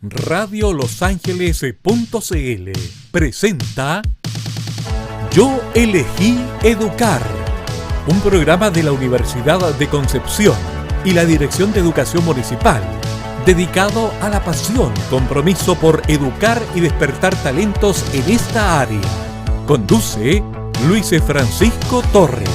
radiolosangeles.cl presenta Yo elegí educar, un programa de la Universidad de Concepción y la Dirección de Educación Municipal, dedicado a la pasión, compromiso por educar y despertar talentos en esta área. Conduce Luis Francisco Torres.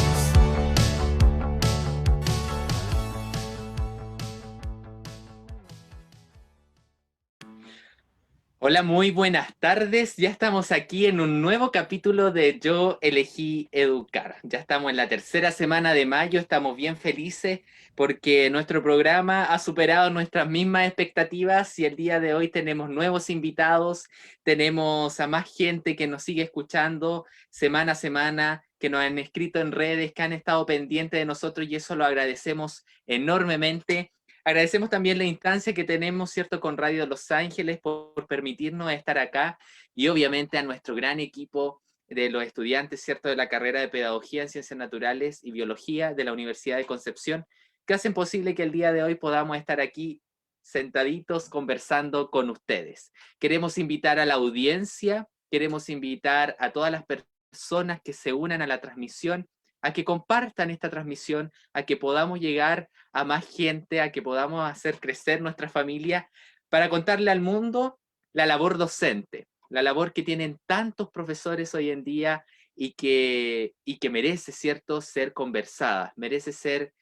Hola, muy buenas tardes. Ya estamos aquí en un nuevo capítulo de Yo elegí educar. Ya estamos en la tercera semana de mayo, estamos bien felices porque nuestro programa ha superado nuestras mismas expectativas y el día de hoy tenemos nuevos invitados, tenemos a más gente que nos sigue escuchando semana a semana, que nos han escrito en redes, que han estado pendientes de nosotros y eso lo agradecemos enormemente. Agradecemos también la instancia que tenemos, ¿cierto?, con Radio Los Ángeles por permitirnos estar acá y obviamente a nuestro gran equipo de los estudiantes, ¿cierto?, de la carrera de Pedagogía en Ciencias Naturales y Biología de la Universidad de Concepción, que hacen posible que el día de hoy podamos estar aquí sentaditos conversando con ustedes. Queremos invitar a la audiencia, queremos invitar a todas las personas que se unan a la transmisión, a que compartan esta transmisión, a que podamos llegar a más gente, a que podamos hacer crecer nuestra familia, para contarle al mundo la labor docente, la labor que tienen tantos profesores hoy en día y que merece, ¿cierto?, ser conversada, merece ser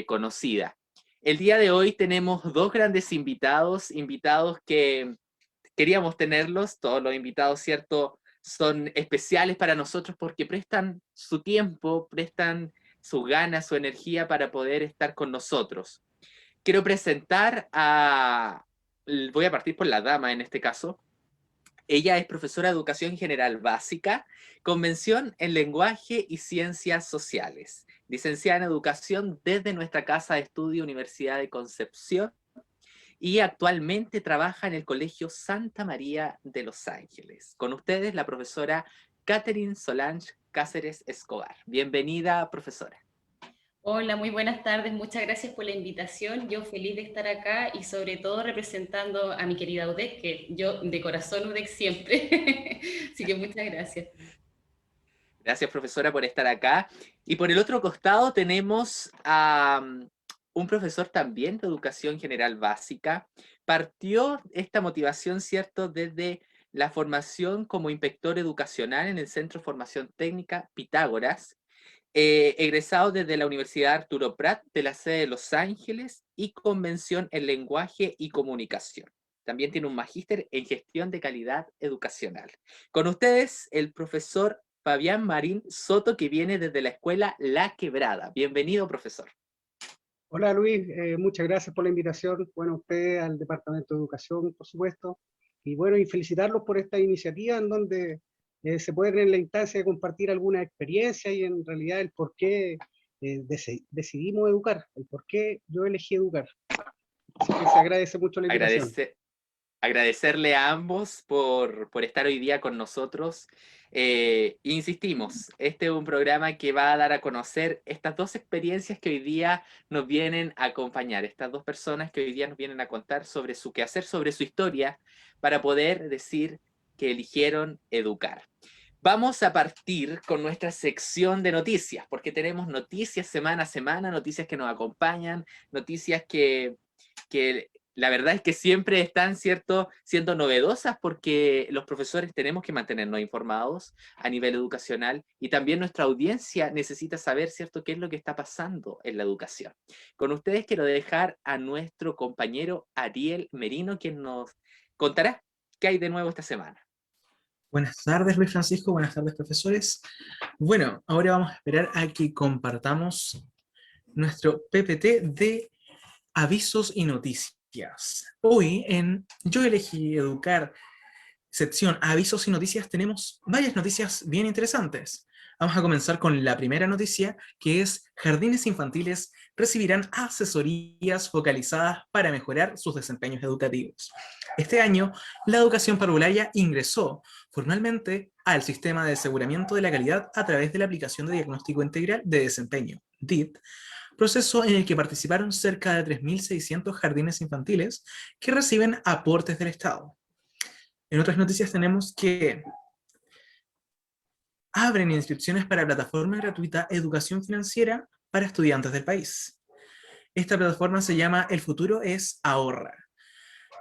conocida. El día de hoy tenemos dos grandes invitados que queríamos tenerlos, todos los invitados, ¿cierto?, son especiales para nosotros porque prestan su tiempo, prestan sus ganas, su energía para poder estar con nosotros. Quiero presentar voy a partir por la dama en este caso. Ella es profesora de Educación General Básica, Convención en Lenguaje y Ciencias Sociales, licenciada en Educación desde nuestra Casa de Estudio Universidad de Concepción, y actualmente trabaja en el Colegio Santa María de Los Ángeles. Con ustedes, la profesora Catherine Solange Cáceres Escobar. Bienvenida, profesora. Hola, muy buenas tardes. Muchas gracias por la invitación. Yo feliz de estar acá y sobre todo representando a mi querida UDEC, que yo de corazón UDEC siempre. Así que muchas gracias. Gracias, profesora, por estar acá. Y por el otro costado tenemos a un profesor también de Educación General Básica. Partió esta motivación, ¿cierto?, desde la formación como inspector educacional en el Centro de Formación Técnica Pitágoras, egresado desde la Universidad Arturo Prat de la sede de Los Ángeles y Convención en Lenguaje y Comunicación. También tiene un magíster en Gestión de Calidad Educacional. Con ustedes, el profesor Fabián Marín Soto, que viene desde la escuela La Quebrada. Bienvenido, profesor. Hola Luis, muchas gracias por la invitación. Bueno, usted al Departamento de Educación, por supuesto. Y bueno, y felicitarlos por esta iniciativa en donde se puede tener la instancia de compartir alguna experiencia y en realidad el por qué decidimos educar, el por qué yo elegí educar. Así que se agradece mucho la invitación. Agradecerle a ambos por estar hoy día con nosotros. Insistimos, este es un programa que va a dar a conocer estas dos experiencias que hoy día nos vienen a acompañar, estas dos personas que hoy día nos vienen a contar sobre su quehacer, sobre su historia, para poder decir que eligieron educar. Vamos a partir con nuestra sección de noticias, porque tenemos noticias semana a semana, noticias que nos acompañan, noticias que la verdad es que siempre están, ¿cierto?, siendo novedosas porque los profesores tenemos que mantenernos informados a nivel educacional y también nuestra audiencia necesita saber, ¿cierto?, qué es lo que está pasando en la educación. Con ustedes quiero dejar a nuestro compañero Ariel Merino, quien nos contará qué hay de nuevo esta semana. Buenas tardes, Luis Francisco. Buenas tardes, profesores. Bueno, ahora vamos a esperar a que compartamos nuestro PPT de avisos y noticias. Hoy en Yo elegí educar, sección avisos y noticias, tenemos varias noticias bien interesantes. Vamos a comenzar con la primera noticia, que es jardines infantiles recibirán asesorías focalizadas para mejorar sus desempeños educativos. Este año, la educación parvularia ingresó formalmente al Sistema de Aseguramiento de la Calidad a través de la aplicación de diagnóstico integral de desempeño, DIT, proceso en el que participaron cerca de 3.600 jardines infantiles que reciben aportes del Estado. En otras noticias tenemos que abren inscripciones para plataforma gratuita Educación Financiera para estudiantes del país. Esta plataforma se llama El futuro es ahorra.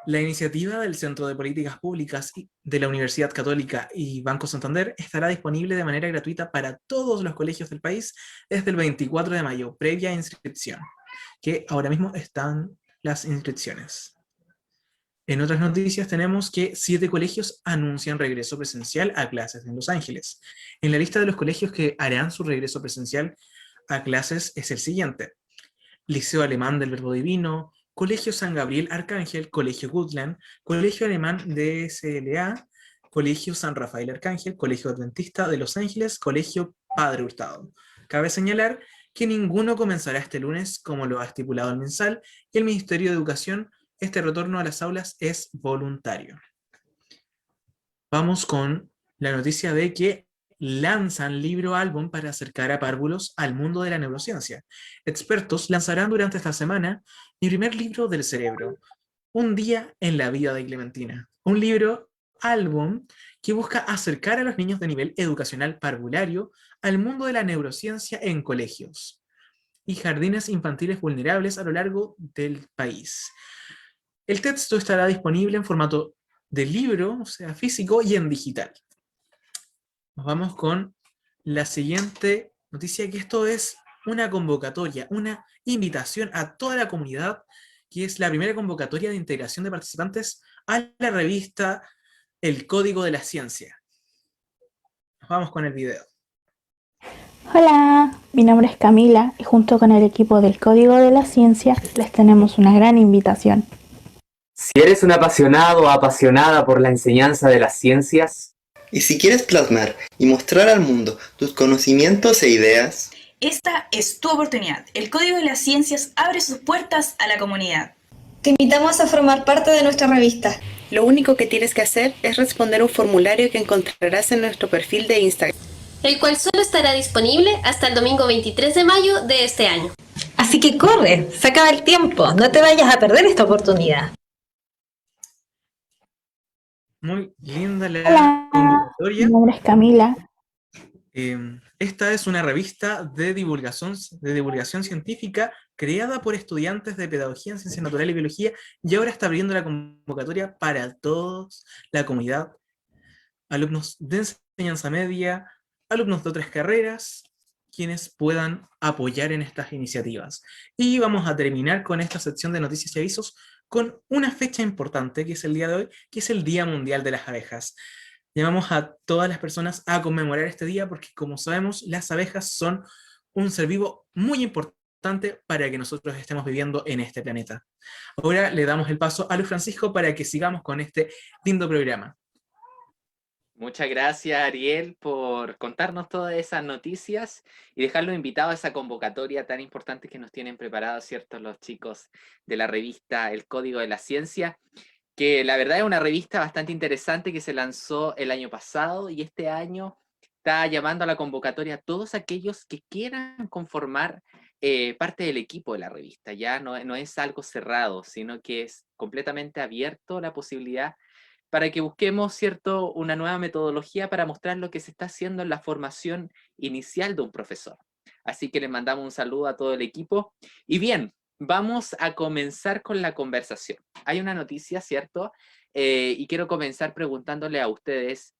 La iniciativa del Centro de Políticas Públicas de la Universidad Católica y Banco Santander estará disponible de manera gratuita para todos los colegios del país desde el 24 de mayo, previa inscripción, que ahora mismo están las inscripciones. En otras noticias tenemos que 7 colegios anuncian regreso presencial a clases en Los Ángeles. En la lista de los colegios que harán su regreso presencial a clases es el siguiente: Liceo Alemán del Verbo Divino, Colegio San Gabriel Arcángel, Colegio Woodland, Colegio Alemán DSLA, Colegio San Rafael Arcángel, Colegio Adventista de Los Ángeles, Colegio Padre Hurtado. Cabe señalar que ninguno comenzará este lunes como lo ha estipulado el MinSal y el Ministerio de Educación. Este retorno a las aulas es voluntario. Vamos con la noticia de que lanzan libro-álbum para acercar a párvulos al mundo de la neurociencia. Expertos lanzarán durante esta semana mi primer libro del cerebro, Un día en la vida de Clementina. Un libro-álbum que busca acercar a los niños de nivel educacional parvulario al mundo de la neurociencia en colegios y jardines infantiles vulnerables a lo largo del país. El texto estará disponible en formato de libro, o sea, físico, y en digital. Nos vamos con la siguiente noticia, que esto es una convocatoria, una invitación a toda la comunidad, que es la primera convocatoria de integración de participantes a la revista El Código de la Ciencia. Nos vamos con el video. Hola, mi nombre es Camila y junto con el equipo del Código de la Ciencia les tenemos una gran invitación. Si eres un apasionado o apasionada por la enseñanza de las ciencias, y si quieres plasmar y mostrar al mundo tus conocimientos e ideas, esta es tu oportunidad. El Código de las Ciencias abre sus puertas a la comunidad. Te invitamos a formar parte de nuestra revista. Lo único que tienes que hacer es responder un formulario que encontrarás en nuestro perfil de Instagram, el cual solo estará disponible hasta el domingo 23 de mayo de este año. Así que corre, se acaba el tiempo, no te vayas a perder esta oportunidad. Muy linda la Hola, convocatoria. mi nombre es Camila. Esta es una revista de divulgación científica creada por estudiantes de Pedagogía en Ciencia Natural y Biología, y ahora está abriendo la convocatoria para todos, la comunidad, alumnos de enseñanza media, alumnos de otras carreras, quienes puedan apoyar en estas iniciativas. Y vamos a terminar con esta sección de noticias y avisos con una fecha importante, que es el día de hoy, que es el Día Mundial de las Abejas. Llamamos a todas las personas a conmemorar este día porque, como sabemos, las abejas son un ser vivo muy importante para que nosotros estemos viviendo en este planeta. Ahora le damos el paso a Luis Francisco para que sigamos con este lindo programa. Muchas gracias, Ariel, por contarnos todas esas noticias y dejarlos invitados a esa convocatoria tan importante que nos tienen preparados, ¿cierto?, los chicos de la revista El Código de la Ciencia, que la verdad es una revista bastante interesante que se lanzó el año pasado y este año está llamando a la convocatoria a todos aquellos que quieran conformar parte del equipo de la revista. Ya no es algo cerrado, sino que es completamente abierto la posibilidad para que busquemos, ¿cierto?, una nueva metodología para mostrar lo que se está haciendo en la formación inicial de un profesor. Así que les mandamos un saludo a todo el equipo. Y bien, vamos a comenzar con la conversación. Hay una noticia, ¿cierto? Y quiero comenzar preguntándole a ustedes,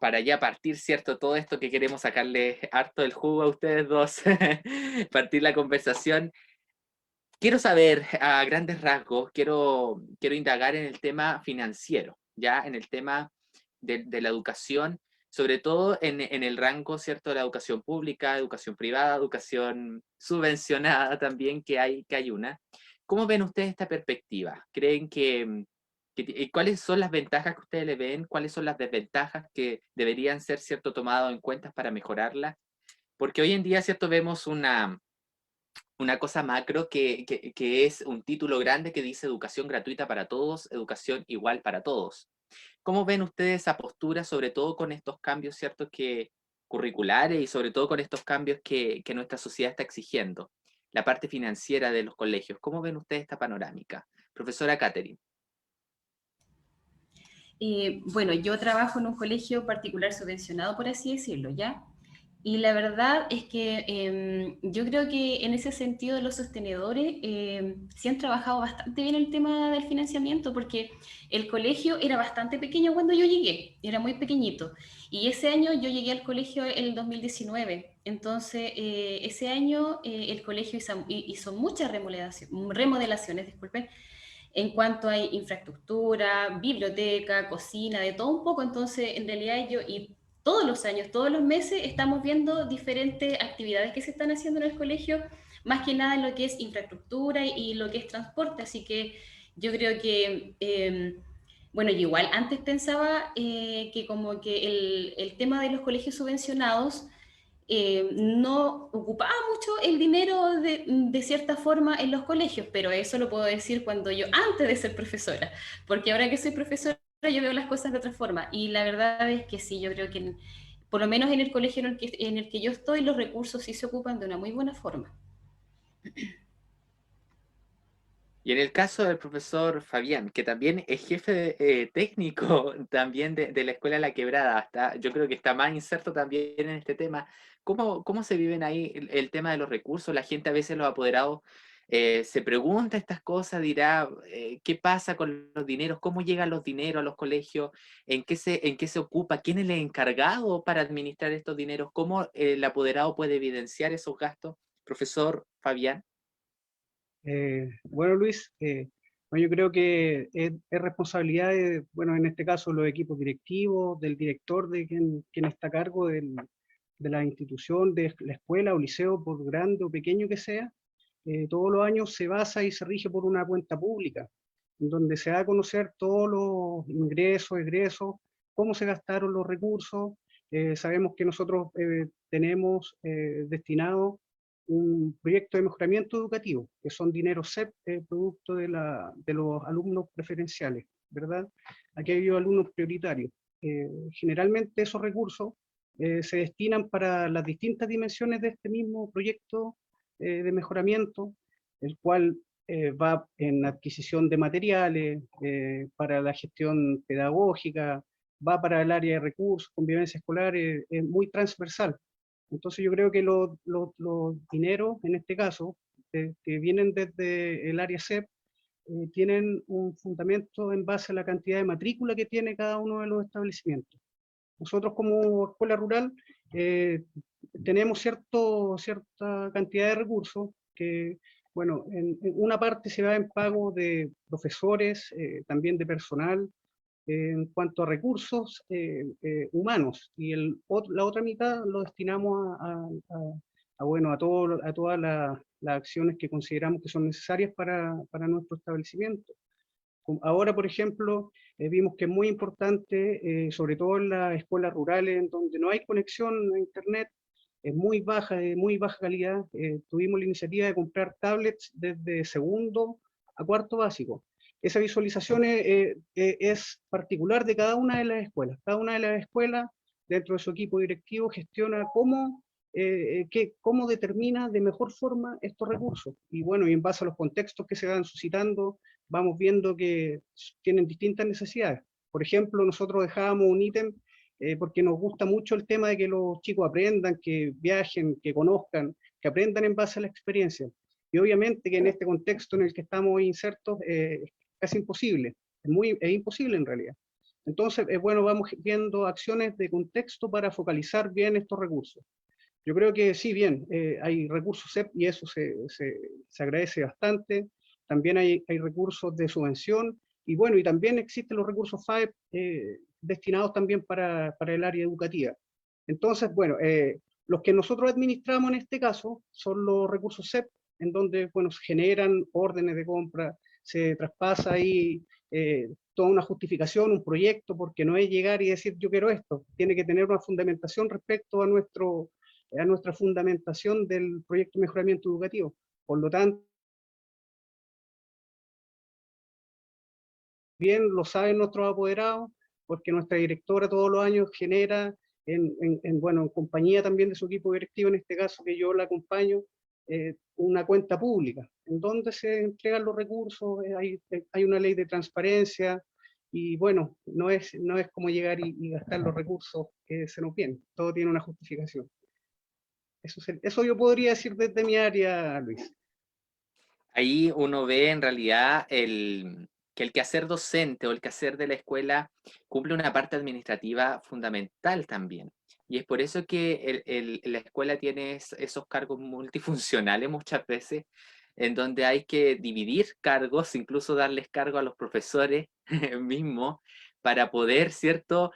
para ya partir, ¿cierto?, todo esto que queremos sacarle harto del jugo a ustedes dos, partir la conversación. Quiero saber, a grandes rasgos, quiero indagar en el tema financiero, ya en el tema de la educación, sobre todo en el rango, ¿cierto?, de la educación pública, educación privada, educación subvencionada también, que hay una. ¿Cómo ven ustedes esta perspectiva? ¿Creen cuáles son las ventajas que ustedes le ven? ¿Cuáles son las desventajas que deberían ser, ¿cierto?, tomadas en cuenta para mejorarla? Porque hoy en día, ¿cierto?, vemos una cosa macro que es un título grande que dice educación gratuita para todos, educación igual para todos. ¿Cómo ven ustedes esa postura, sobre todo con estos cambios, ¿cierto?, que curriculares y sobre todo con estos cambios que nuestra sociedad está exigiendo. La parte financiera de los colegios. ¿Cómo ven ustedes esta panorámica? Profesora Catherine. Bueno, yo trabajo en un colegio particular subvencionado, por así decirlo, ¿ya? Y la verdad es que yo creo que en ese sentido los sostenedores sí han trabajado bastante bien el tema del financiamiento, porque el colegio era bastante pequeño cuando yo llegué, era muy pequeñito. Y ese año yo llegué al colegio en el 2019, entonces ese año el colegio hizo muchas remodelaciones, disculpen, en cuanto a infraestructura, biblioteca, cocina, de todo un poco. Entonces, en realidad y todos los años, todos los meses, estamos viendo diferentes actividades que se están haciendo en el colegio, más que nada en lo que es infraestructura y lo que es transporte. Así que yo creo que, bueno, yo igual antes pensaba que como que el tema de los colegios subvencionados no ocupaba mucho el dinero de cierta forma en los colegios, pero eso lo puedo decir cuando yo, antes de ser profesora, porque ahora que soy profesora yo veo las cosas de otra forma, y la verdad es que sí, yo creo que por lo menos en el colegio en el que yo estoy, los recursos sí se ocupan de una muy buena forma. Y en el caso del profesor Fabián, que también es jefe técnico también de la Escuela La Quebrada, yo creo que está más inserto también en este tema. ¿Cómo se viven ahí el tema de los recursos? La gente a veces, los apoderados, se pregunta estas cosas, dirá, ¿qué pasa con los dineros? ¿Cómo llegan los dineros a los colegios? ¿En qué se ocupa? ¿Quién es el encargado para administrar estos dineros? ¿Cómo el apoderado puede evidenciar esos gastos? Profesor Fabián. Bueno, Luis, yo creo que es responsabilidad de, bueno, en este caso los equipos directivos, del director, de quien está a cargo de la institución, de la escuela o liceo, por grande o pequeño que sea. Todos los años se basa y se rige por una cuenta pública, en donde se da a conocer todos los ingresos, egresos, cómo se gastaron los recursos. Sabemos que nosotros tenemos destinado un proyecto de mejoramiento educativo, que son dineros CEP, producto de los alumnos preferenciales, ¿verdad? Aquellos alumnos prioritarios. Generalmente esos recursos se destinan para las distintas dimensiones de este mismo proyecto de mejoramiento, el cual va en adquisición de materiales, para la gestión pedagógica, va para el área de recursos, convivencia escolar, es muy transversal. Entonces yo creo que los dineros, en este caso, que vienen desde el área CEP, tienen un fundamento en base a la cantidad de matrícula que tiene cada uno de los establecimientos. Nosotros como escuela rural tenemos cierta cantidad de recursos que, bueno, en una parte se va en pago de profesores, también de personal, en cuanto a recursos humanos, y la otra mitad lo destinamos bueno, a todas las acciones que consideramos que son necesarias para nuestro establecimiento. Ahora, por ejemplo, vimos que es muy importante, sobre todo en las escuelas rurales, en donde no hay conexión a internet, es muy baja, de muy baja calidad. Tuvimos la iniciativa de comprar tablets desde segundo a cuarto básico. Esa visualización es particular de cada una de las escuelas. Cada una de las escuelas, dentro de su equipo directivo, gestiona cómo determina de mejor forma estos recursos. Y bueno, y en base a los contextos que se van suscitando, vamos viendo que tienen distintas necesidades. Por ejemplo, nosotros dejábamos un ítem porque nos gusta mucho el tema de que los chicos aprendan, que viajen, que conozcan, que aprendan en base a la experiencia. Y obviamente que en este contexto en el que estamos insertos es casi imposible, es imposible en realidad. Entonces, bueno, vamos viendo acciones de contexto para focalizar bien estos recursos. Yo creo que sí, bien, hay recursos CEP y eso se agradece bastante. También hay recursos de subvención y bueno, y también existen los recursos FAEP destinados también para el área educativa. Entonces, bueno, los que nosotros administramos en este caso son los recursos CEP, en donde, bueno, se generan órdenes de compra, se traspasa ahí toda una justificación, un proyecto, porque no es llegar y decir yo quiero esto, tiene que tener una fundamentación respecto a nuestra fundamentación del proyecto de mejoramiento educativo. Por lo tanto, bien lo saben nuestros apoderados, porque nuestra directora todos los años genera bueno, en compañía también de su equipo directivo, en este caso que yo la acompaño, una cuenta pública, en donde se entregan los recursos, hay una ley de transparencia, y bueno, no es como llegar y gastar los recursos que se nos vienen, todo tiene una justificación. Eso yo podría decir desde mi área, Luis. Ahí uno ve en realidad que el quehacer docente o el quehacer de la escuela cumple una parte administrativa fundamental también. Y es por eso que la escuela tiene esos cargos multifuncionales muchas veces, en donde hay que dividir cargos, incluso darles cargo a los profesores mismos, para poder, ¿cierto?,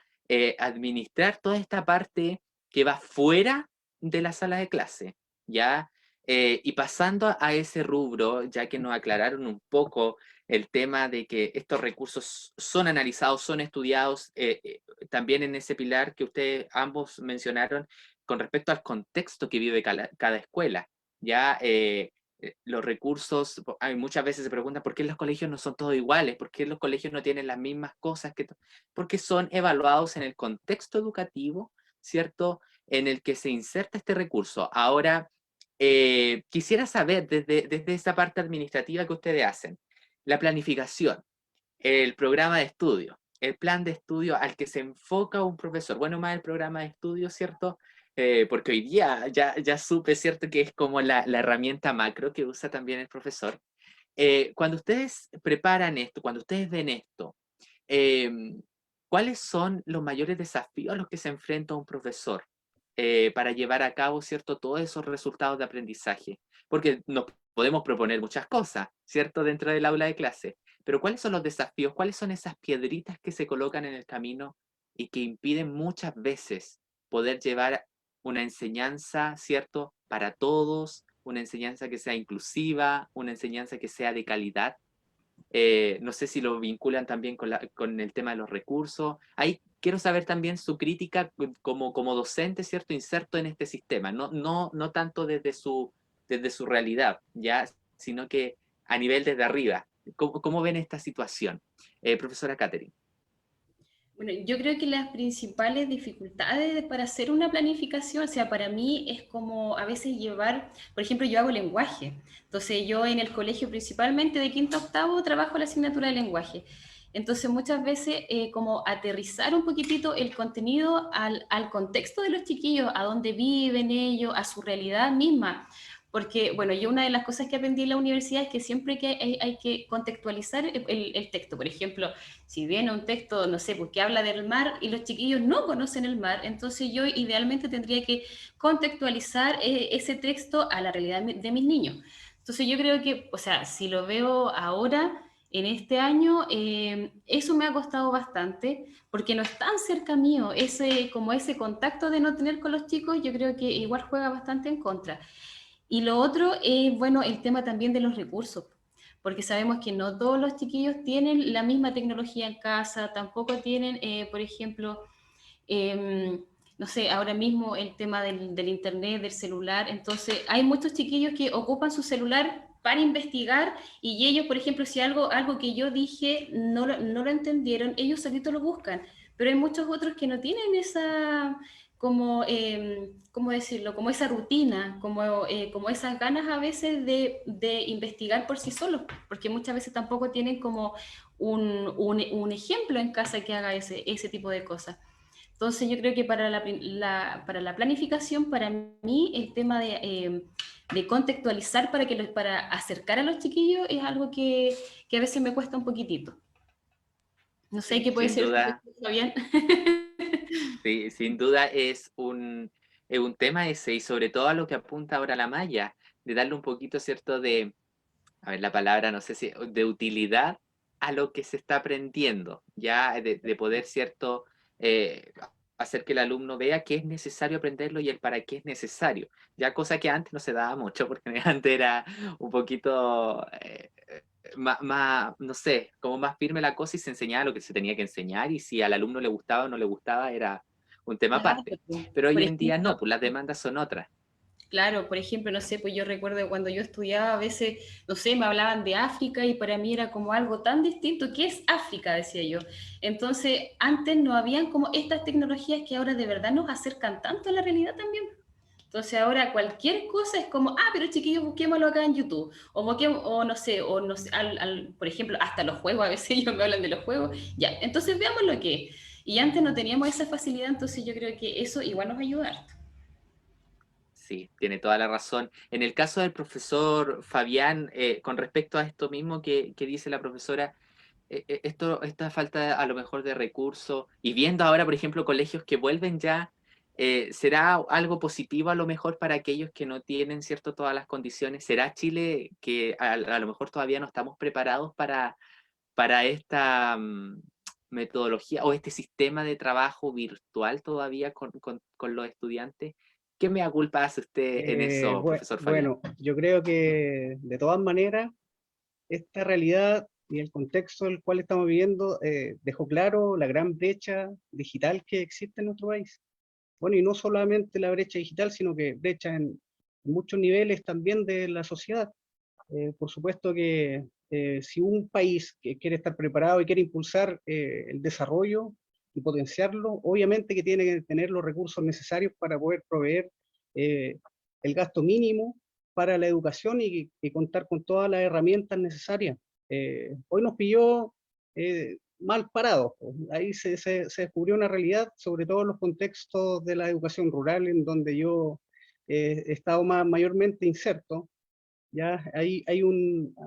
administrar toda esta parte que va fuera de la sala de clase, ¿ya? Y pasando a ese rubro, ya que nos aclararon un poco el tema de que estos recursos son analizados, son estudiados, también en ese pilar que ustedes ambos mencionaron, con respecto al contexto que vive cada escuela. Ya los recursos, muchas veces se preguntan por qué los colegios no son todos iguales, por qué los colegios no tienen las mismas cosas, porque son evaluados en el contexto educativo, ¿cierto?, en el que se inserta este recurso. Ahora, quisiera saber desde esa parte administrativa que ustedes hacen, la planificación, el programa de estudio, el plan de estudio al que se enfoca un profesor, bueno, más el programa de estudio, ¿cierto? Porque hoy día ya supe, ¿cierto?, que es como la herramienta macro que usa también el profesor. Cuando ustedes preparan esto, cuando ustedes ven esto, ¿cuáles son los mayores desafíos a los que se enfrenta un profesor para llevar a cabo, ¿cierto?, todos esos resultados de aprendizaje? Porque nos podemos proponer muchas cosas, ¿cierto?, dentro del aula de clase, pero ¿cuáles son los desafíos? ¿Cuáles son esas piedritas que se colocan en el camino y que impiden muchas veces poder llevar una enseñanza, ¿cierto?, para todos, una enseñanza que sea inclusiva, una enseñanza que sea de calidad? No sé si lo vinculan también con el tema de los recursos. Ahí quiero saber también su crítica como docente, ¿cierto?, inserto en este sistema, no tanto desde su realidad, ¿ya?, sino que a nivel desde arriba. ¿Cómo ven esta situación? Profesora Catherine. Bueno, yo creo que las principales dificultades para hacer una planificación, o sea, para mí es como a veces llevar, por ejemplo, yo hago lenguaje, entonces yo en el colegio principalmente de quinto a octavo trabajo la asignatura de lenguaje, entonces muchas veces como aterrizar un poquitito el contenido al contexto de los chiquillos, a dónde viven ellos, a su realidad misma. Porque, bueno, yo una de las cosas que aprendí en la universidad es que siempre hay que contextualizar el texto. Por ejemplo, si viene un texto, no sé, porque habla del mar y los chiquillos no conocen el mar, entonces yo idealmente tendría que contextualizar ese texto a la realidad de mis niños. Entonces yo creo que, o sea, si lo veo ahora, en este año, eso me ha costado bastante, porque no es tan cerca mío, como ese contacto de no tener con los chicos, yo creo que igual juega bastante en contra. Y lo otro es, bueno, el tema también de los recursos, porque sabemos que no todos los chiquillos tienen la misma tecnología en casa, tampoco tienen, por ejemplo, no sé, ahora mismo el tema del internet, del celular, entonces hay muchos chiquillos que ocupan su celular para investigar y ellos, por ejemplo, si algo que yo dije no lo entendieron, ellos solitos lo buscan, pero hay muchos otros que no tienen esa, como, ¿cómo decirlo? Como esa rutina, como esas ganas a veces de investigar por sí solos, porque muchas veces tampoco tienen como un ejemplo en casa que haga ese tipo de cosas. Entonces yo creo que para la planificación, para mí, el tema de contextualizar para acercar a los chiquillos es algo que a veces me cuesta un poquitito. No sé qué puede ser, Fabián. Sí, sin duda es un tema ese, y sobre todo a lo que apunta ahora la Maya, de darle un poquito, ¿cierto?, a ver la palabra, no sé si, de utilidad a lo que se está aprendiendo, ya de poder, ¿cierto?, hacer que el alumno vea que es necesario aprenderlo y el para qué es necesario, ya cosa que antes no se daba mucho, porque antes era un poquito más, no sé, como más firme la cosa y se enseñaba lo que se tenía que enseñar, y si al alumno le gustaba o no le gustaba era un tema Claro, aparte. Pero por hoy en día ejemplo, no, pues las demandas son otras. Claro, por ejemplo, no sé, pues yo recuerdo cuando yo estudiaba, a veces, no sé, me hablaban de África y para mí era como algo tan distinto. ¿Qué es África? Decía yo. Entonces, antes no habían como estas tecnologías que ahora de verdad nos acercan tanto a la realidad también. Entonces ahora cualquier cosa es como, ah, pero chiquillos, busquémoslo acá en YouTube. O no sé por ejemplo, hasta los juegos, a veces ellos me hablan de los juegos. Ya, entonces veamos lo que es. Y antes no teníamos esa facilidad, entonces yo creo que eso igual nos ayuda harto. Sí, tiene toda la razón. En el caso del profesor Fabián, con respecto a esto mismo que dice la profesora, esta falta a lo mejor de recursos, y viendo ahora, por ejemplo, colegios que vuelven ya, ¿será algo positivo a lo mejor para aquellos que no tienen, cierto, todas las condiciones? ¿Será Chile que a lo mejor todavía no estamos preparados para esta metodología o este sistema de trabajo virtual todavía con los estudiantes? ¿Qué mea culpa hace usted en eso, profesor Fabián? Bueno, yo creo que de todas maneras, esta realidad y el contexto en el cual estamos viviendo dejó claro la gran brecha digital que existe en nuestro país. Bueno, y no solamente la brecha digital, sino que brecha en muchos niveles también de la sociedad. Por supuesto que si un país que quiere estar preparado y quiere impulsar el desarrollo y potenciarlo, obviamente que tiene que tener los recursos necesarios para poder proveer eh, el gasto mínimo para la educación y contar con todas las herramientas necesarias. Hoy nos pilló mal parados. Pues. Ahí se descubrió una realidad, sobre todo en los contextos de la educación rural, en donde yo he estado mayormente inserto. Ya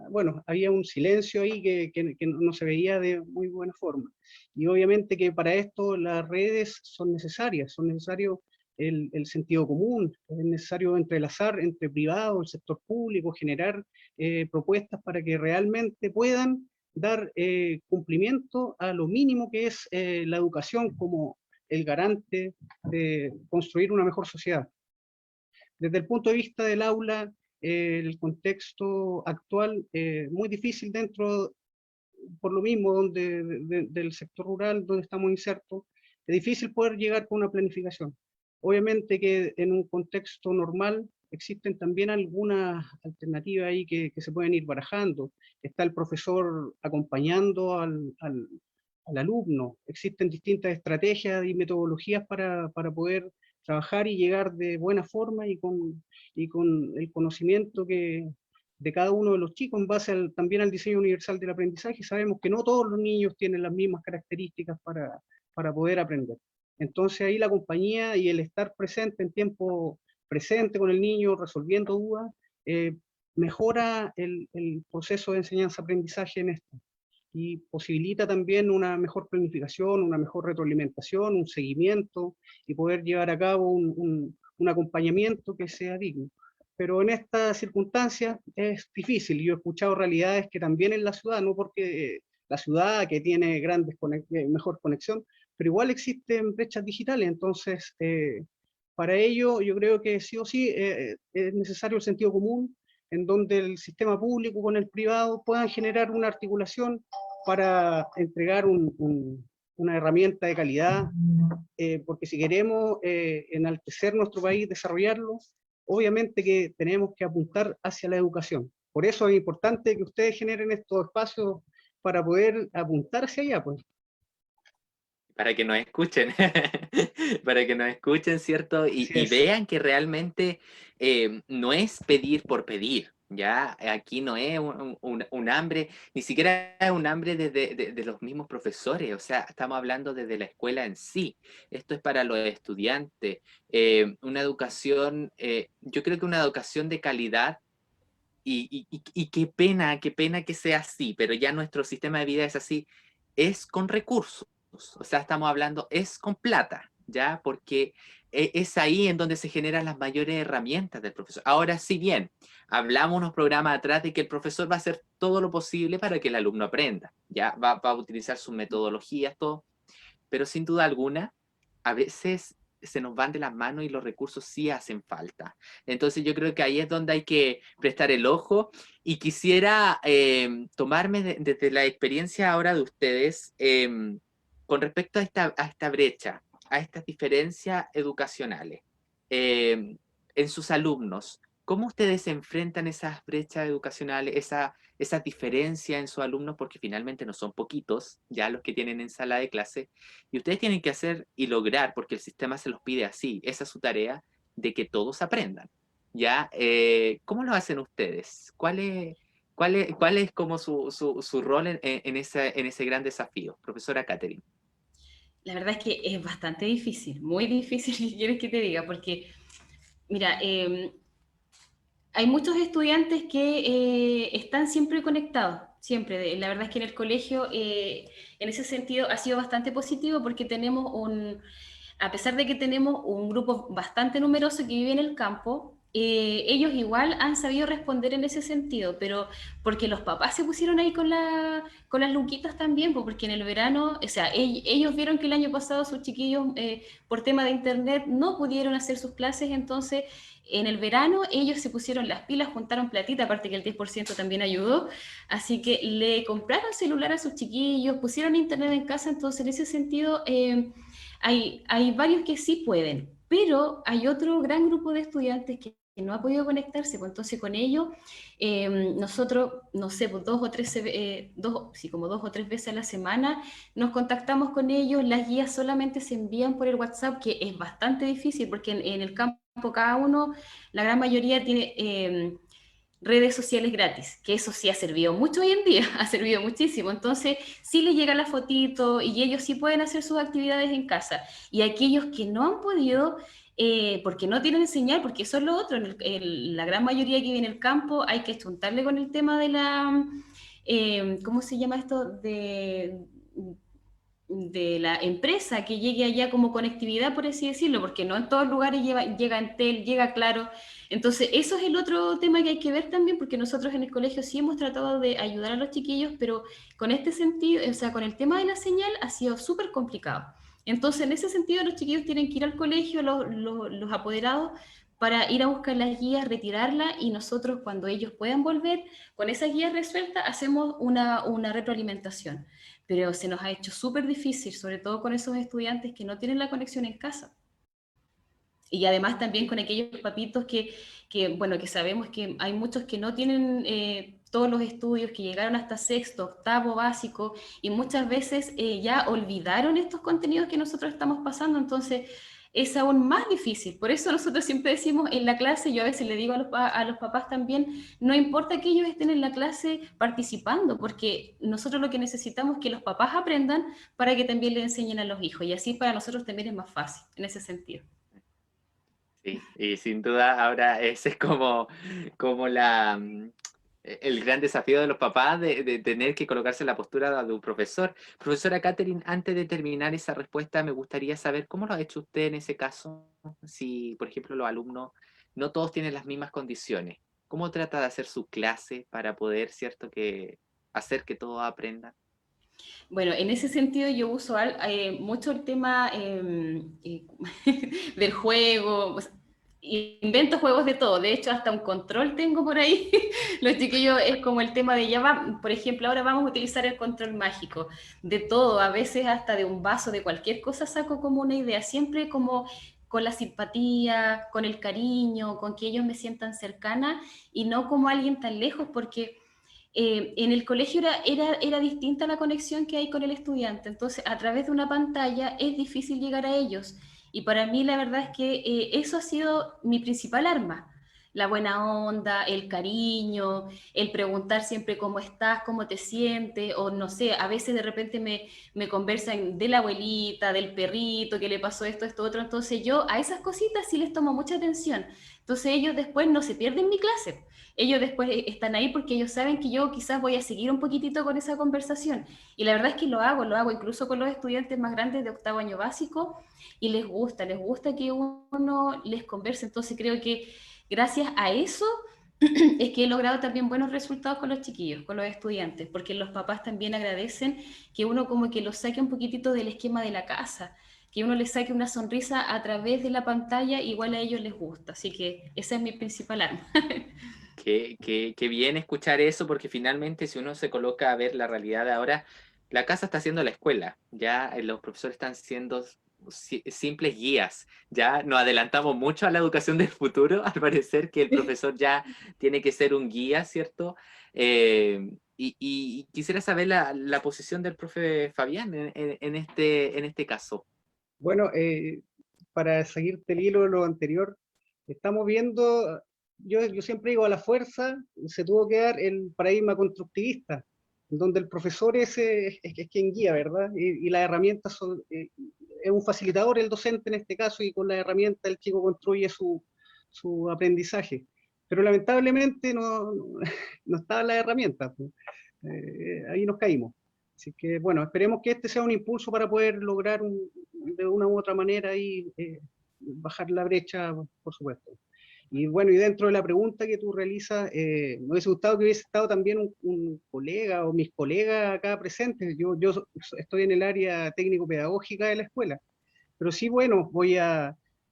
bueno, había un silencio ahí que no se veía de muy buena forma. Y obviamente que para esto las redes son necesario el sentido común, es necesario entrelazar entre privado, el sector público, generar propuestas para que realmente puedan dar cumplimiento a lo mínimo que es la educación como el garante de construir una mejor sociedad. Desde el punto de vista del aula, el contexto actual, muy difícil dentro, por lo mismo, del sector rural, donde estamos insertos, es difícil poder llegar con una planificación. Obviamente que en un contexto normal existen también algunas alternativas ahí que se pueden ir barajando. Está el profesor acompañando al alumno. Existen distintas estrategias y metodologías para poder trabajar y llegar de buena forma y con el conocimiento de cada uno de los chicos en base también al diseño universal del aprendizaje. Sabemos que no todos los niños tienen las mismas características para poder aprender. Entonces ahí la compañía y el estar presente en tiempo presente con el niño, resolviendo dudas, mejora el proceso de enseñanza-aprendizaje en esto y posibilita también una mejor planificación, una mejor retroalimentación, un seguimiento y poder llevar a cabo un acompañamiento que sea digno. Pero en estas circunstancias es difícil. Yo he escuchado realidades que también en la ciudad, no porque la ciudad que tiene mejor conexión, pero igual existen brechas digitales. Entonces, para ello yo creo que sí o sí es necesario el sentido común, en donde el sistema público con el privado puedan generar una articulación para entregar una herramienta de calidad, porque si queremos enaltecer nuestro país, desarrollarlo, obviamente que tenemos que apuntar hacia la educación. Por eso es importante que ustedes generen estos espacios para poder apuntar hacia allá, pues. Para que nos escuchen, para que nos escuchen, ¿cierto? Y vean que realmente no es pedir por pedir, ¿ya? Aquí no es un hambre, ni siquiera es un hambre de los mismos profesores, o sea, estamos hablando desde la escuela en sí. Esto es para los estudiantes. Una educación, yo creo que una educación de calidad, y qué pena que sea así, pero ya nuestro sistema de vida es así, es con recursos. O sea, estamos hablando, es con plata, ¿ya? Porque es ahí en donde se generan las mayores herramientas del profesor. Ahora, si bien hablamos unos programas atrás de que el profesor va a hacer todo lo posible para que el alumno aprenda, ¿ya? Va a utilizar sus metodologías, todo, pero sin duda alguna, a veces se nos van de las manos y los recursos sí hacen falta. Entonces yo creo que ahí es donde hay que prestar el ojo y quisiera tomarme desde la experiencia ahora de ustedes con respecto a esta brecha, a estas diferencias educacionales. en sus alumnos, ¿cómo ustedes enfrentan esas brechas educacionales, esa diferencia en sus alumnos? Porque finalmente no son poquitos ya los que tienen en sala de clase, y ustedes tienen que hacer y lograr, porque el sistema se los pide así, esa es su tarea, de que todos aprendan. ¿Ya? ¿Cómo lo hacen ustedes? ¿Cuál es como su rol en ese gran desafío? Profesora Catherine. La verdad es que es bastante difícil, muy difícil, si quieres que te diga, porque, mira, hay muchos estudiantes que están siempre conectados, siempre. La verdad es que en el colegio, en ese sentido, ha sido bastante positivo porque tenemos a pesar de que tenemos un grupo bastante numeroso que vive en el campo, ellos igual han sabido responder en ese sentido, pero porque los papás se pusieron ahí con las luquitas también, pues porque en el verano, o sea, ellos vieron que el año pasado sus chiquillos, por tema de internet, no pudieron hacer sus clases, entonces en el verano ellos se pusieron las pilas, juntaron platita, aparte que el 10% también ayudó, así que le compraron celular a sus chiquillos, pusieron internet en casa, entonces en ese sentido hay varios que sí pueden, pero hay otro gran grupo de estudiantes que no ha podido conectarse, pues entonces con ellos nosotros, no sé, pues como 2 o 3 veces a la semana nos contactamos con ellos, las guías solamente se envían por el WhatsApp, que es bastante difícil porque en el campo cada uno, la gran mayoría tiene redes sociales gratis, que eso sí ha servido mucho hoy en día, ha servido muchísimo, entonces sí les llega la fotito y ellos sí pueden hacer sus actividades en casa, y aquellos que no han podido, porque no tienen señal, porque eso es lo otro, la gran mayoría que vive en el campo hay que juntarle con el tema de ¿cómo se llama esto? De la empresa que llegue allá como conectividad, por así decirlo, porque no en todos lugares llega Entel, llega Claro. Entonces, eso es el otro tema que hay que ver también, porque nosotros en el colegio sí hemos tratado de ayudar a los chiquillos, pero con este sentido, o sea, con el tema de la señal ha sido súper complicado. Entonces, en ese sentido, los chiquillos tienen que ir al colegio, los apoderados, para ir a buscar las guías, retirarlas, y nosotros cuando ellos puedan volver con esas guías resueltas, hacemos una retroalimentación. Pero se nos ha hecho súper difícil, sobre todo con esos estudiantes que no tienen la conexión en casa. Y además también con aquellos papitos bueno, que sabemos que hay muchos que no tienen todos los estudios, que llegaron hasta sexto, octavo, básico, y muchas veces ya olvidaron estos contenidos que nosotros estamos pasando, entonces es aún más difícil. Por eso nosotros siempre decimos en la clase, yo a veces le digo a los papás también, no importa que ellos estén en la clase participando, porque nosotros lo que necesitamos es que los papás aprendan para que también le enseñen a los hijos, y así para nosotros también es más fácil en ese sentido. Sí, y sin duda ahora ese es como el gran desafío de los papás de tener que colocarse en la postura de un profesor. Profesora Catherine, antes de terminar esa respuesta, me gustaría saber cómo lo ha hecho usted en ese caso, si, por ejemplo, los alumnos no todos tienen las mismas condiciones. ¿Cómo trata de hacer su clase para poder, cierto, hacer que todos aprendan? Bueno, en ese sentido yo uso mucho el tema del juego, pues, invento juegos de todo, de hecho hasta un control tengo por ahí, los chiquillos es como el tema de por ejemplo, ahora vamos a utilizar el control mágico, de todo, a veces hasta de un vaso, de cualquier cosa saco como una idea, siempre como con la simpatía, con el cariño, con que ellos me sientan cercana y no como alguien tan lejos, porque en el colegio era distinta la conexión que hay con el estudiante, entonces a través de una pantalla es difícil llegar a ellos, y para mí la verdad es que eso ha sido mi principal arma, la buena onda, el cariño, el preguntar siempre cómo estás, cómo te sientes, o no sé, a veces de repente me conversan de la abuelita, del perrito, que le pasó esto, otro, entonces yo a esas cositas sí les tomo mucha atención, entonces ellos después no se pierden mi clase. Ellos después están ahí porque ellos saben que yo quizás voy a seguir un poquitito con esa conversación. Y la verdad es que lo hago incluso con los estudiantes más grandes de octavo año básico, y les gusta que uno les converse. Entonces creo que gracias a eso es que he logrado también buenos resultados con los chiquillos, con los estudiantes, porque los papás también agradecen que uno como que los saque un poquitito del esquema de la casa, que uno les saque una sonrisa a través de la pantalla, igual a ellos les gusta. Así que esa es mi principal arma. Qué bien escuchar eso, porque finalmente si uno se coloca a ver la realidad de ahora, la casa está siendo la escuela, ya los profesores están siendo simples guías. Ya nos adelantamos mucho a la educación del futuro, al parecer que el profesor ya tiene que ser un guía, ¿cierto? Y quisiera saber la posición del profe Fabián en este caso. Bueno, para seguirte el hilo de lo anterior, estamos viendo, yo siempre digo, a la fuerza se tuvo que dar el paradigma constructivista, donde el profesor es quien guía, ¿verdad? Y las herramientas son, es un facilitador el docente en este caso, y con la herramienta el chico construye su aprendizaje. Pero lamentablemente no estaban las herramientas, pues. Ahí nos caímos. Así que, bueno, esperemos que este sea un impulso para poder lograr de una u otra manera ahí, bajar la brecha, por supuesto. Y bueno, y dentro de la pregunta que tú realizas, me hubiese gustado que hubiese estado también un colega o mis colegas acá presentes. Yo estoy en el área técnico-pedagógica de la escuela, pero sí, bueno,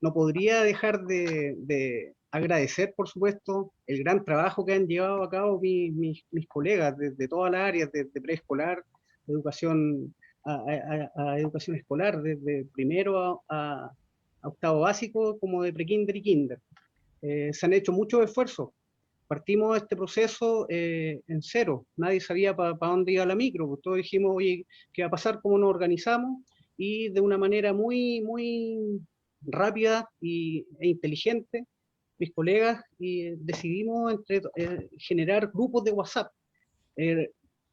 no podría dejar de agradecer, por supuesto, el gran trabajo que han llevado a cabo mis colegas de todas las áreas, de preescolar, de educación a educación escolar, desde primero a octavo básico, como de prekinder y kinder. Se han hecho muchos esfuerzos. Partimos este proceso en cero, nadie sabía para dónde iba la micro, pues todos dijimos, oye, ¿qué va a pasar? ¿Cómo nos organizamos? Y de una manera muy, muy rápida e inteligente, mis colegas decidimos generar grupos de WhatsApp.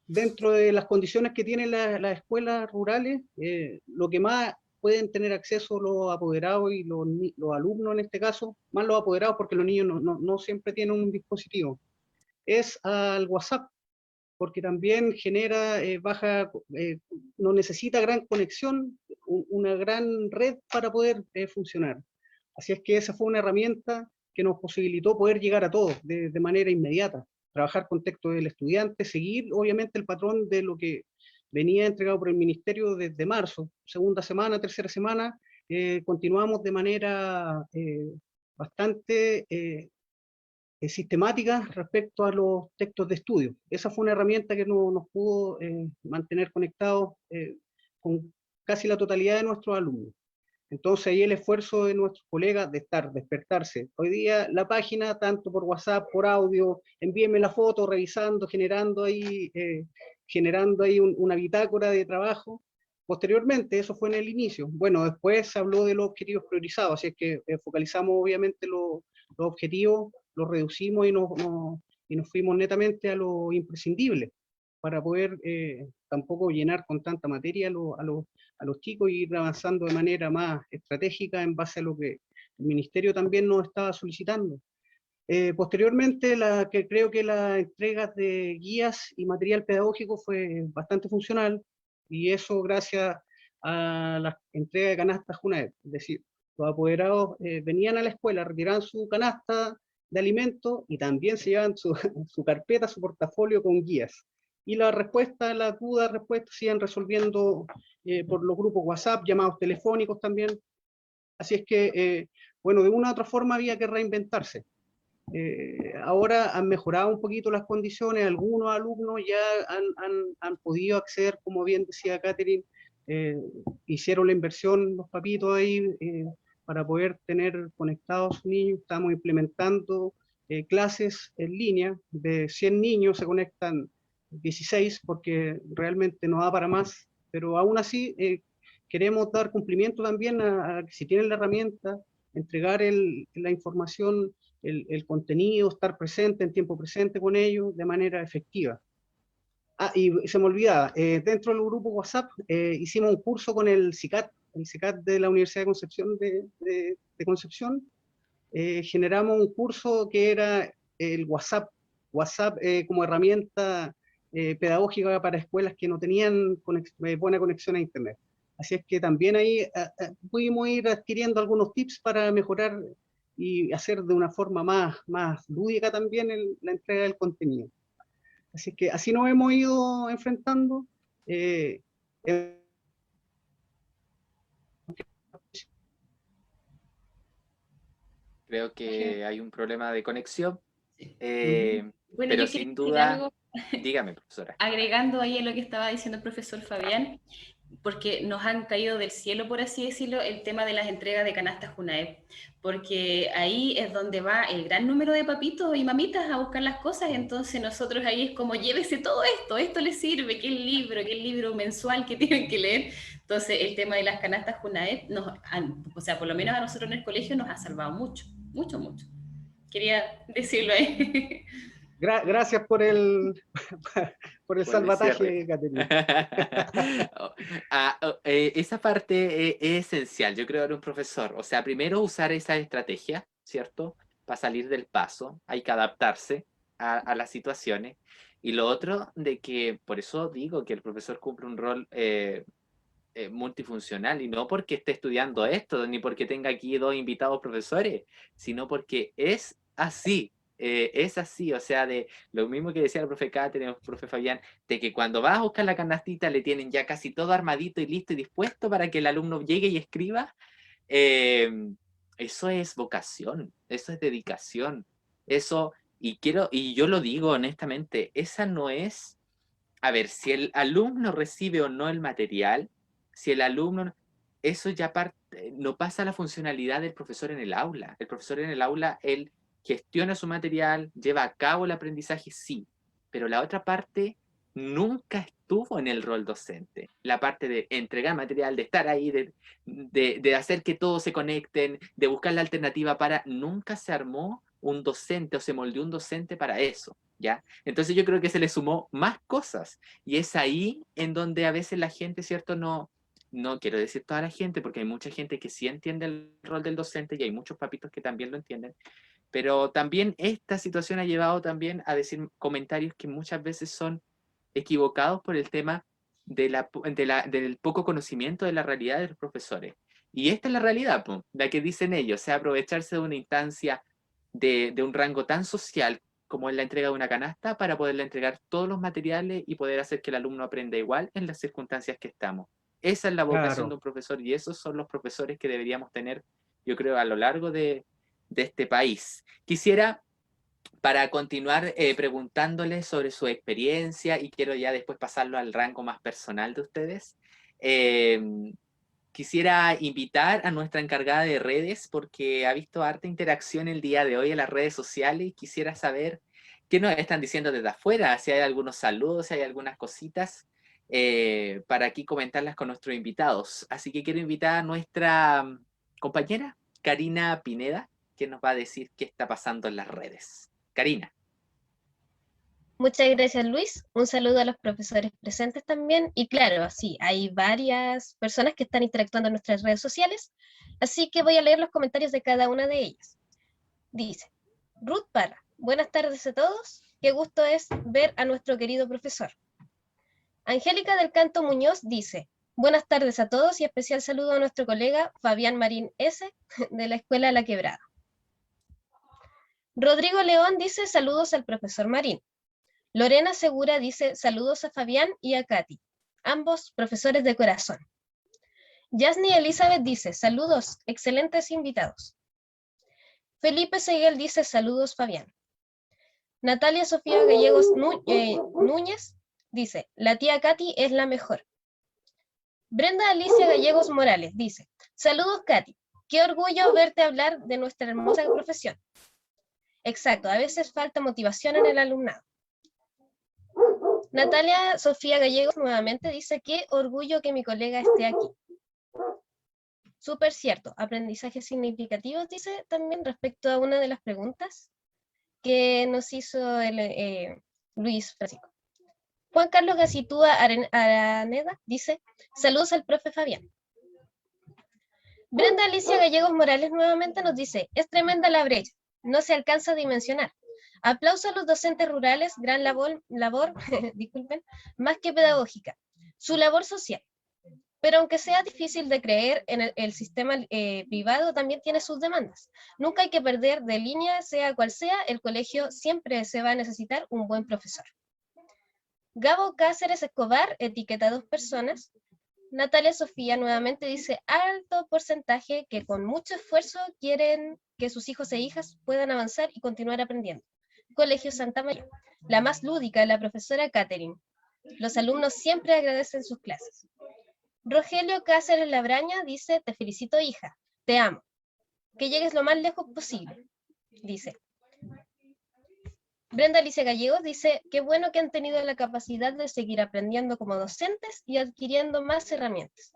Dentro de las condiciones que tienen las escuelas rurales, lo que más pueden tener acceso los apoderados y los alumnos en este caso, más los apoderados porque los niños no siempre tienen un dispositivo, es al WhatsApp, porque también genera no necesita gran conexión, una gran red para poder funcionar. Así es que esa fue una herramienta que nos posibilitó poder llegar a todos de manera inmediata, trabajar con texto del estudiante, seguir obviamente el patrón de lo que venía entregado por el Ministerio desde marzo, segunda semana, tercera semana, continuamos de manera bastante sistemática respecto a los textos de estudio. Esa fue una herramienta que nos pudo mantener conectados con casi la totalidad de nuestros alumnos. Entonces ahí el esfuerzo de nuestros colegas de despertarse. Hoy día la página, tanto por WhatsApp, por audio, envíenme la foto, revisando, generando ahí una bitácora de trabajo. Posteriormente, eso fue en el inicio. Bueno, después se habló de los objetivos priorizados, así es que focalizamos obviamente los objetivos, los reducimos y nos fuimos netamente a lo imprescindible, para poder tampoco llenar con tanta materia a los chicos y ir avanzando de manera más estratégica en base a lo que el Ministerio también nos estaba solicitando. Posteriormente, creo que las entregas de guías y material pedagógico fue bastante funcional, y eso gracias a la entrega de canastas JUNAEP. Es decir, los apoderados venían a la escuela, retiraban su canasta de alimentos y también se llevaban su carpeta, su portafolio con guías. Y las dudas, respuestas se iban resolviendo por los grupos WhatsApp, llamados telefónicos también. Así es que, bueno, de una u otra forma había que reinventarse. Ahora han mejorado un poquito las condiciones, algunos alumnos ya han podido acceder, como bien decía Catherine, hicieron la inversión los papitos ahí para poder tener conectados a sus niños. Estamos implementando clases en línea, de 100 niños se conectan 16 porque realmente no da para más, pero aún así queremos dar cumplimiento también a que si tienen la herramienta, entregar la información, el contenido, estar presente en tiempo presente con ellos de manera efectiva. Y se me olvidaba, dentro del grupo WhatsApp hicimos un curso con el CICAT de la Universidad de Concepción de Concepción. Generamos un curso que era el WhatsApp como herramienta pedagógica para escuelas que no tenían buena conexión a Internet. Así es que también ahí pudimos ir adquiriendo algunos tips para mejorar y hacer de una forma más lúdica también la entrega del contenido. Así que así nos hemos ido enfrentando. Creo que hay un problema de conexión, Bueno, pero yo sin quería decir duda, algo, dígame, profesora. agregando ahí a lo que estaba diciendo el profesor Fabián. porque nos han caído del cielo, por así decirlo, el tema de las entregas de canastas Junaep, porque ahí es donde va el gran número de papitos y mamitas a buscar las cosas, entonces nosotros ahí es como, llévese todo esto les sirve, que el libro mensual que tienen que leer. Entonces el tema de las canastas Junaep, o sea, por lo menos a nosotros en el colegio nos ha salvado mucho, mucho, mucho. Quería decirlo ahí. Gracias por el salvataje, Caterina. Esa parte es esencial, yo creo, de un profesor. O sea, primero usar esa estrategia, ¿cierto? Para salir del paso, hay que adaptarse a las situaciones. Y lo otro, de que, por eso digo que el profesor cumple un rol multifuncional, y no porque esté estudiando esto, ni porque tenga aquí 2 invitados profesores, sino porque es así. Es así, o sea, de lo mismo que decía el profe Cáceres, el profe Fabián, de que cuando vas a buscar la canastita le tienen ya casi todo armadito y listo y dispuesto para que el alumno llegue y escriba. Eso es vocación, eso es dedicación, eso, y yo lo digo honestamente, esa no es, a ver, si el alumno recibe o no el material, si el alumno, eso ya no pasa a la funcionalidad del profesor en el aula. El profesor en el aula, él gestiona su material, lleva a cabo el aprendizaje, sí, pero la otra parte nunca estuvo en el rol docente. La parte de entregar material, de estar ahí, de hacer que todos se conecten, de buscar la alternativa nunca se armó un docente o se moldeó un docente para eso, ¿ya? Entonces yo creo que se le sumó más cosas, y es ahí en donde a veces la gente, ¿cierto? No quiero decir toda la gente, porque hay mucha gente que sí entiende el rol del docente y hay muchos papitos que también lo entienden, pero también esta situación ha llevado también a decir comentarios que muchas veces son equivocados por el tema del poco conocimiento de la realidad de los profesores. Y esta es la realidad, la que dicen ellos, o sea, aprovecharse de una instancia de un rango tan social como es la entrega de una canasta para poderle entregar todos los materiales y poder hacer que el alumno aprenda igual en las circunstancias que estamos. Esa es la vocación de un profesor, y esos son los profesores que deberíamos tener, yo creo, a lo largo de este país. Quisiera, para continuar preguntándoles sobre su experiencia, y quiero ya después pasarlo al rango más personal de ustedes, quisiera invitar a nuestra encargada de redes, porque ha visto harta interacción el día de hoy en las redes sociales, y quisiera saber qué nos están diciendo desde afuera, si hay algunos saludos, si hay algunas cositas, para aquí comentarlas con nuestros invitados. Así que quiero invitar a nuestra compañera, Karina Pineda, que nos va a decir qué está pasando en las redes. Karina. Muchas gracias, Luis. Un saludo a los profesores presentes también. Y claro, sí, hay varias personas que están interactuando en nuestras redes sociales, así que voy a leer los comentarios de cada una de ellas. Dice, Ruth Parra, buenas tardes a todos. Qué gusto es ver a nuestro querido profesor. Angélica del Canto Muñoz dice, buenas tardes a todos y especial saludo a nuestro colega Fabián Marín S. de la Escuela La Quebrada. Rodrigo León dice, saludos al profesor Marín. Lorena Segura dice, saludos a Fabián y a Katy, ambos profesores de corazón. Yasni Elizabeth dice, saludos, excelentes invitados. Felipe Seguel dice, saludos Fabián. Natalia Sofía Gallegos Núñez dice, la tía Katy es la mejor. Brenda Alicia Gallegos Morales dice, saludos Katy, qué orgullo verte hablar de nuestra hermosa profesión. Exacto, a veces falta motivación en el alumnado. Natalia Sofía Gallegos nuevamente dice, qué orgullo que mi colega esté aquí. Súper cierto, aprendizajes significativos, dice también respecto a una de las preguntas que nos hizo Luis Francisco. Juan Carlos Gacitúa Araneda dice, saludos al profe Fabián. Brenda Alicia Gallegos Morales nuevamente nos dice, es tremenda la brecha, no se alcanza a dimensionar. Aplauso a los docentes rurales, gran labor disculpen, más que pedagógica, su labor social. Pero aunque sea difícil de creer, en el sistema privado también tiene sus demandas. Nunca hay que perder de línea, sea cual sea, el colegio siempre se va a necesitar un buen profesor. Gabo Cáceres Escobar etiqueta a 2 personas. Natalia Sofía nuevamente dice, alto porcentaje que con mucho esfuerzo quieren que sus hijos e hijas puedan avanzar y continuar aprendiendo. Colegio Santa María, la más lúdica, la profesora Catherine. Los alumnos siempre agradecen sus clases. Rogelio Cáceres Labraña dice, te felicito, hija, te amo. Que llegues lo más lejos posible, dice. Brenda Alicia Gallegos dice, qué bueno que han tenido la capacidad de seguir aprendiendo como docentes y adquiriendo más herramientas.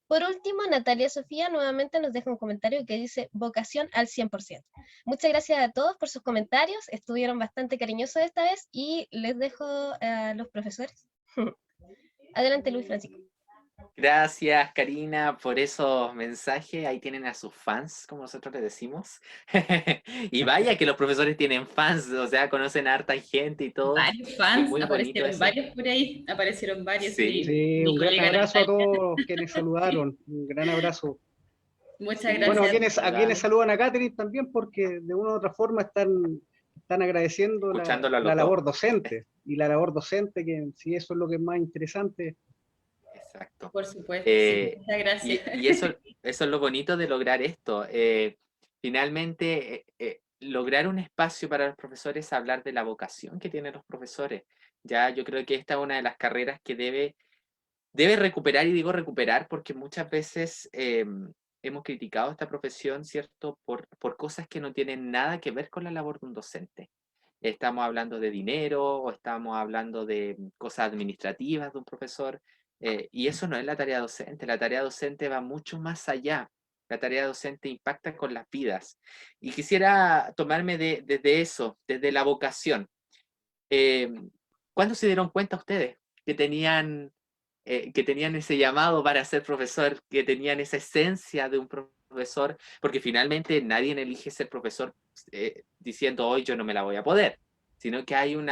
Por último, Natalia Sofía nuevamente nos deja un comentario que dice, vocación al 100%. Muchas gracias a todos por sus comentarios, estuvieron bastante cariñosos esta vez y les dejo a los profesores. Adelante, Luis Francisco. Gracias, Karina, por esos mensajes. Ahí tienen a sus fans, como nosotros les decimos. Y vaya que los profesores tienen fans, o sea, conocen a harta gente y todo. Varios fans, muy aparecieron varios por ahí, aparecieron varios. Sí, sí, un gran abrazo a todos quienes saludaron, un gran abrazo. Muchas gracias. Bueno, a quienes saludan a Catherine también, porque de una u otra forma están agradeciendo la labor docente, y la labor docente, que sí, eso es lo que es más interesante. Exacto. Por supuesto, sí, muchas gracias. Y eso es lo bonito de lograr esto. Finalmente, lograr un espacio para los profesores, hablar de la vocación que tienen los profesores. Ya yo creo que esta es una de las carreras que debe recuperar, y digo recuperar porque muchas veces hemos criticado esta profesión, ¿cierto? Por cosas que no tienen nada que ver con la labor de un docente. Estamos hablando de dinero, o estamos hablando de cosas administrativas de un profesor, y eso no es la tarea docente. La tarea docente va mucho más allá. La tarea docente impacta con las vidas. Y quisiera tomarme desde eso, desde la vocación. ¿Cuándo se dieron cuenta ustedes que tenían ese llamado para ser profesor, que tenían esa esencia de un profesor? Porque finalmente nadie elige ser profesor diciendo, hoy yo no me la voy a poder, sino que hay un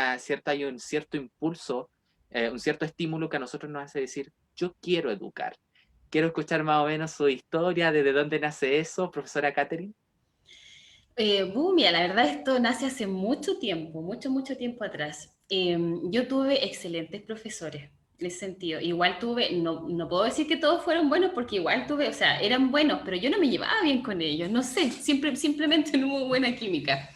cierto impulso, un cierto estímulo que a nosotros nos hace decir, yo quiero educar. Quiero escuchar más o menos su historia, desde dónde nace eso, profesora Catherine. Mira, la verdad esto nace hace mucho tiempo, mucho tiempo atrás. Yo tuve excelentes profesores en ese sentido. Igual tuve, no puedo decir que todos fueron buenos, porque igual tuve, o sea, eran buenos, pero yo no me llevaba bien con ellos, no sé, simplemente no hubo buena química.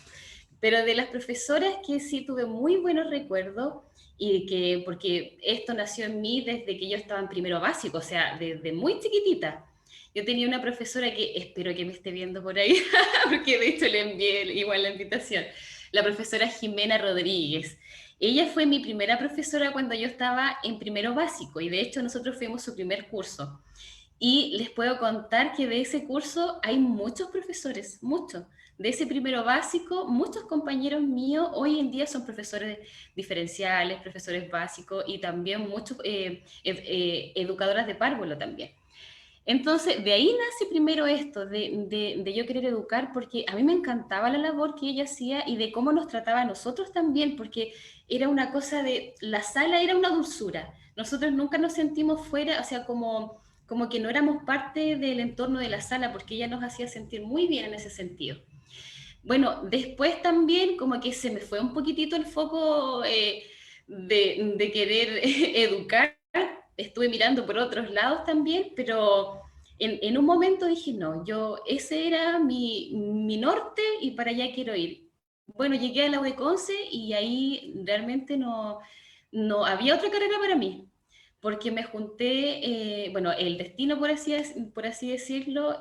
Pero de las profesoras que sí tuve muy buenos recuerdos, y porque esto nació en mí desde que yo estaba en primero básico, o sea, desde muy chiquitita. Yo tenía una profesora que espero que me esté viendo por ahí, porque de hecho le envié igual la invitación, la profesora Jimena Rodríguez. Ella fue mi primera profesora cuando yo estaba en primero básico, y de hecho nosotros fuimos su primer curso. Y les puedo contar que de ese curso hay muchos profesores, muchos. De ese primero básico, muchos compañeros míos hoy en día son profesores diferenciales, profesores básicos, y también muchos educadoras de párvulo también. Entonces, de ahí nace primero esto, de yo querer educar, porque a mí me encantaba la labor que ella hacía y de cómo nos trataba a nosotros también, porque era una cosa la sala era una dulzura. Nosotros nunca nos sentimos fuera, o sea, como que no éramos parte del entorno de la sala, porque ella nos hacía sentir muy bien en ese sentido. Bueno, después también como que se me fue un poquitito el foco de querer educar. Estuve mirando por otros lados también, pero en un momento dije, no, ese era mi norte y para allá quiero ir. Bueno, llegué a la UDECONCE y ahí realmente no había otra carrera para mí, porque me junté, bueno, el destino, por así decirlo,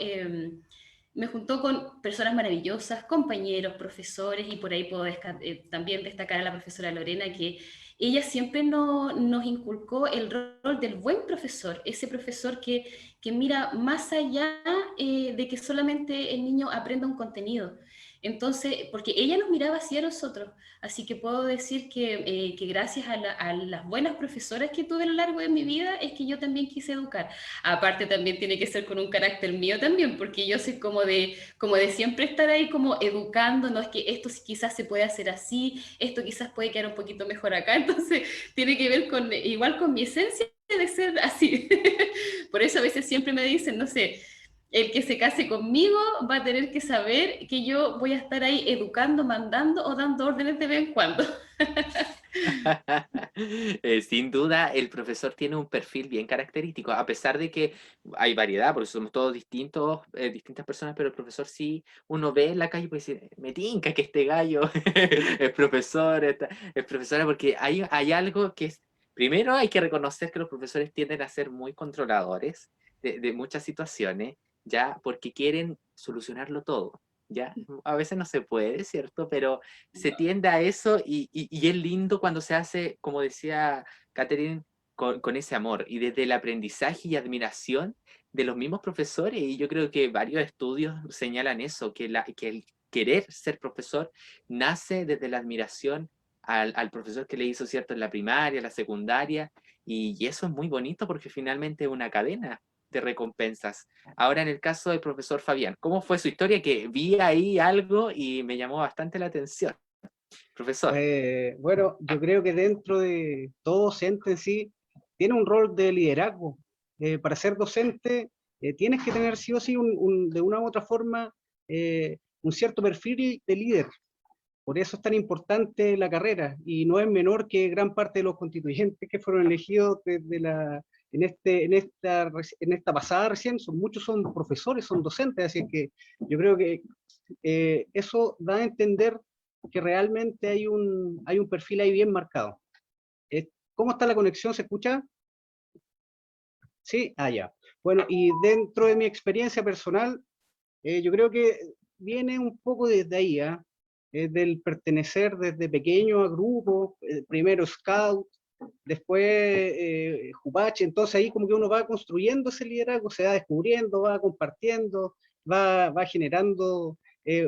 me juntó con personas maravillosas, compañeros, profesores, y por ahí puedo también destacar a la profesora Lorena, que ella siempre nos inculcó el rol del buen profesor, ese profesor que mira más allá de que solamente el niño aprenda un contenido. Entonces, porque ella nos miraba así a nosotros, así que puedo decir que gracias a las buenas profesoras que tuve a lo largo de mi vida es que yo también quise educar. Aparte también tiene que ser con un carácter mío también, porque yo soy como de siempre estar ahí como educando, no es que esto quizás se puede hacer así, esto quizás puede quedar un poquito mejor acá, entonces tiene que ver igual con mi esencia de ser así. Por eso a veces siempre me dicen, no sé, el que se case conmigo va a tener que saber que yo voy a estar ahí educando, mandando o dando órdenes de vez en cuando. Sin duda, el profesor tiene un perfil bien característico, a pesar de que hay variedad, porque somos todos distintos, distintas personas, pero el profesor sí, uno ve en la calle y puede decir, me tinca que este gallo es profesor, es profesora, porque hay algo que Primero hay que reconocer que los profesores tienden a ser muy controladores de muchas situaciones, ya, porque quieren solucionarlo todo, ya. A veces no se puede, ¿cierto? Pero se tiende a eso y es lindo cuando se hace, como decía Catherine, con ese amor y desde el aprendizaje y admiración de los mismos profesores. Y yo creo que varios estudios señalan eso, que el querer ser profesor nace desde la admiración al profesor que le hizo, ¿cierto?, en la primaria, la secundaria, y eso es muy bonito porque finalmente es una cadena de recompensas. Ahora en el caso del profesor Fabián, ¿cómo fue su historia? Que vi ahí algo y me llamó bastante la atención. Profesor. Bueno, yo creo que dentro de todo docente en sí, tiene un rol de liderazgo. Para ser docente, tienes que tener sí o sí de una u otra forma un cierto perfil de líder. Por eso es tan importante la carrera, y no es menor que gran parte de los constituyentes que fueron elegidos en esta pasada recién, muchos son profesores, son docentes, así que yo creo que eso da a entender que realmente hay un perfil ahí bien marcado. ¿Cómo está la conexión? ¿Se escucha? Sí, ya. Bueno, y dentro de mi experiencia personal, yo creo que viene un poco desde ahí, del pertenecer desde pequeño a grupos, primero Scout, después Jupache. Entonces ahí como que uno va construyendo ese liderazgo, se va descubriendo, va compartiendo, va generando de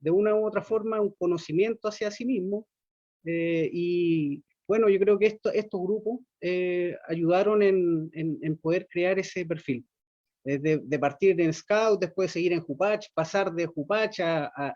una u otra forma un conocimiento hacia sí mismo, y bueno, yo creo que estos grupos ayudaron en poder crear ese perfil. De partir en Scout, después seguir en Jupach, pasar de Jupach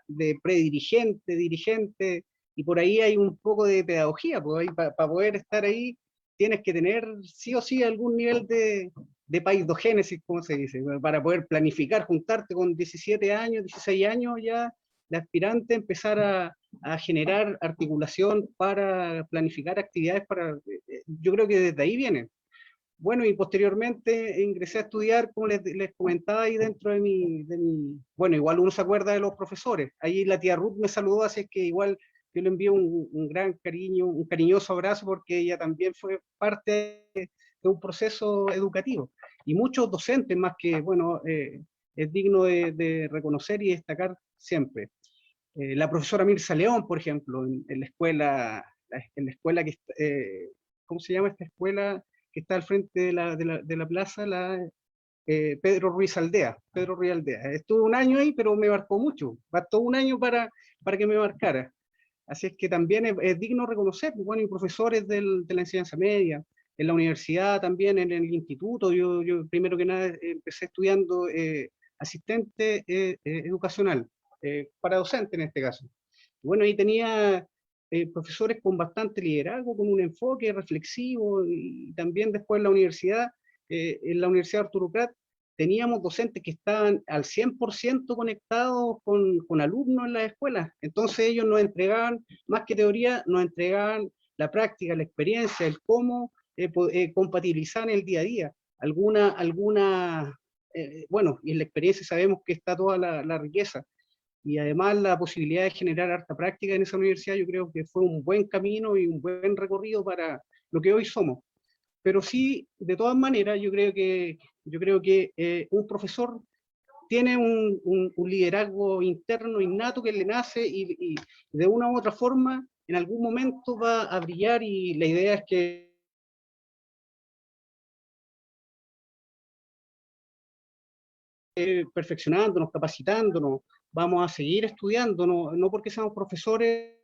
de predirigente, dirigente, y por ahí hay un poco de pedagogía, porque para poder estar ahí tienes que tener sí o sí algún nivel de paidogénesis, como se dice, para poder planificar, juntarte con 17 años, 16 años ya, de aspirante, empezar a generar articulación para planificar actividades yo creo que desde ahí viene. Bueno, y posteriormente ingresé a estudiar, como les comentaba ahí dentro de bueno, igual uno se acuerda de los profesores. Ahí la tía Ruth me saludó, así es que igual yo le envío un gran cariño, un cariñoso abrazo, porque ella también fue parte de un proceso educativo. Y muchos docentes más que, bueno, es digno de reconocer y destacar siempre. La profesora Mirza León, por ejemplo, en la escuela que, ¿cómo se llama esta escuela? Que está al frente de la plaza, Pedro Ruiz Aldea. Estuve un año ahí, pero me marcó mucho. Bastó un año para que me marcara. Así es que también es digno reconocer, bueno, y profesores de la enseñanza media, en la universidad también, en el instituto. Yo primero que nada empecé estudiando asistente educacional, para docente en este caso. Bueno, ahí tenía profesores con bastante liderazgo, con un enfoque reflexivo, y también después en la Universidad Arturo Prat, teníamos docentes que estaban al 100% conectados con alumnos en las escuelas. Entonces ellos nos entregaban, más que teoría, nos entregaban la práctica, la experiencia, el cómo compatibilizar en el día a día. Bueno, y en la experiencia sabemos que está toda la riqueza. Y además la posibilidad de generar harta práctica en esa universidad, yo creo que fue un buen camino y un buen recorrido para lo que hoy somos. Pero sí, de todas maneras, yo creo que un profesor tiene un liderazgo interno innato que le nace, y de una u otra forma en algún momento va a brillar, y la idea es que perfeccionándonos, capacitándonos, vamos a seguir estudiando, no porque seamos profesores,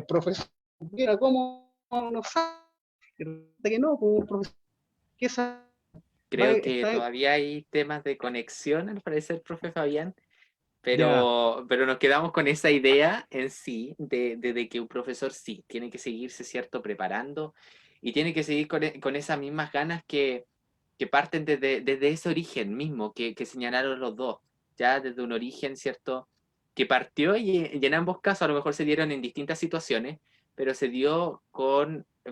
profesor, mira cómo no sabe, que no, como un profesor que sabe. Creo que todavía hay temas de conexión, al parecer, profe Fabián, pero nos quedamos con esa idea en sí, de que un profesor sí, tiene que seguirse, ¿cierto?, preparando, y tiene que seguir con esas mismas ganas que parten desde ese origen mismo que señalaron los dos, ya desde un origen, ¿cierto?, que partió, y en ambos casos a lo mejor se dieron en distintas situaciones, pero se dio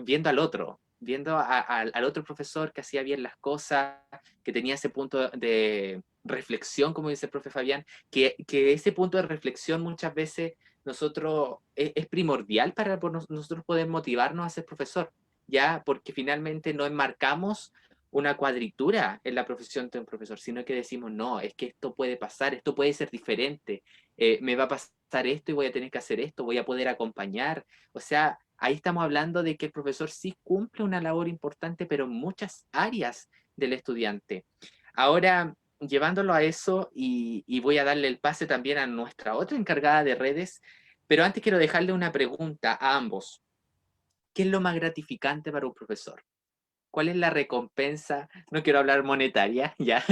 viendo al otro, viendo al otro profesor que hacía bien las cosas, que tenía ese punto de reflexión, como dice el profe Fabián, que ese punto de reflexión muchas veces nosotros es primordial para nosotros poder motivarnos a ser profesor, ya, porque finalmente no enmarcamos una cuadritura en la profesión de un profesor, sino que decimos, no, es que esto puede pasar, esto puede ser diferente, me va a pasar esto y voy a tener que hacer esto, voy a poder acompañar. O sea, ahí estamos hablando de que el profesor sí cumple una labor importante, pero en muchas áreas del estudiante. Ahora, llevándolo a eso, y voy a darle el pase también a nuestra otra encargada de redes, pero antes quiero dejarle una pregunta a ambos. ¿Qué es lo más gratificante para un profesor? ¿Cuál es la recompensa? No quiero hablar monetaria, ya,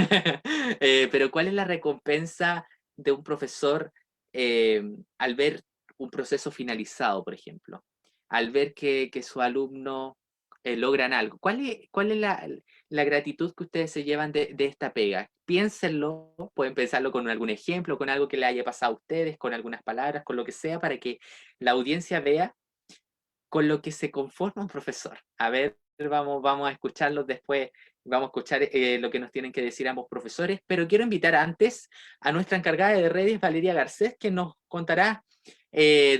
pero ¿cuál es la recompensa de un profesor al ver un proceso finalizado, por ejemplo? Al ver que su alumno logran algo. ¿Cuál es la gratitud que ustedes se llevan de esta pega? Piénsenlo, pueden pensarlo con algún ejemplo, con algo que le haya pasado a ustedes, con algunas palabras, con lo que sea, para que la audiencia vea con lo que se conforma un profesor. A ver, vamos a escucharlos después, vamos a escuchar lo que nos tienen que decir ambos profesores, pero quiero invitar antes a nuestra encargada de redes, Valeria Garcés, que nos contará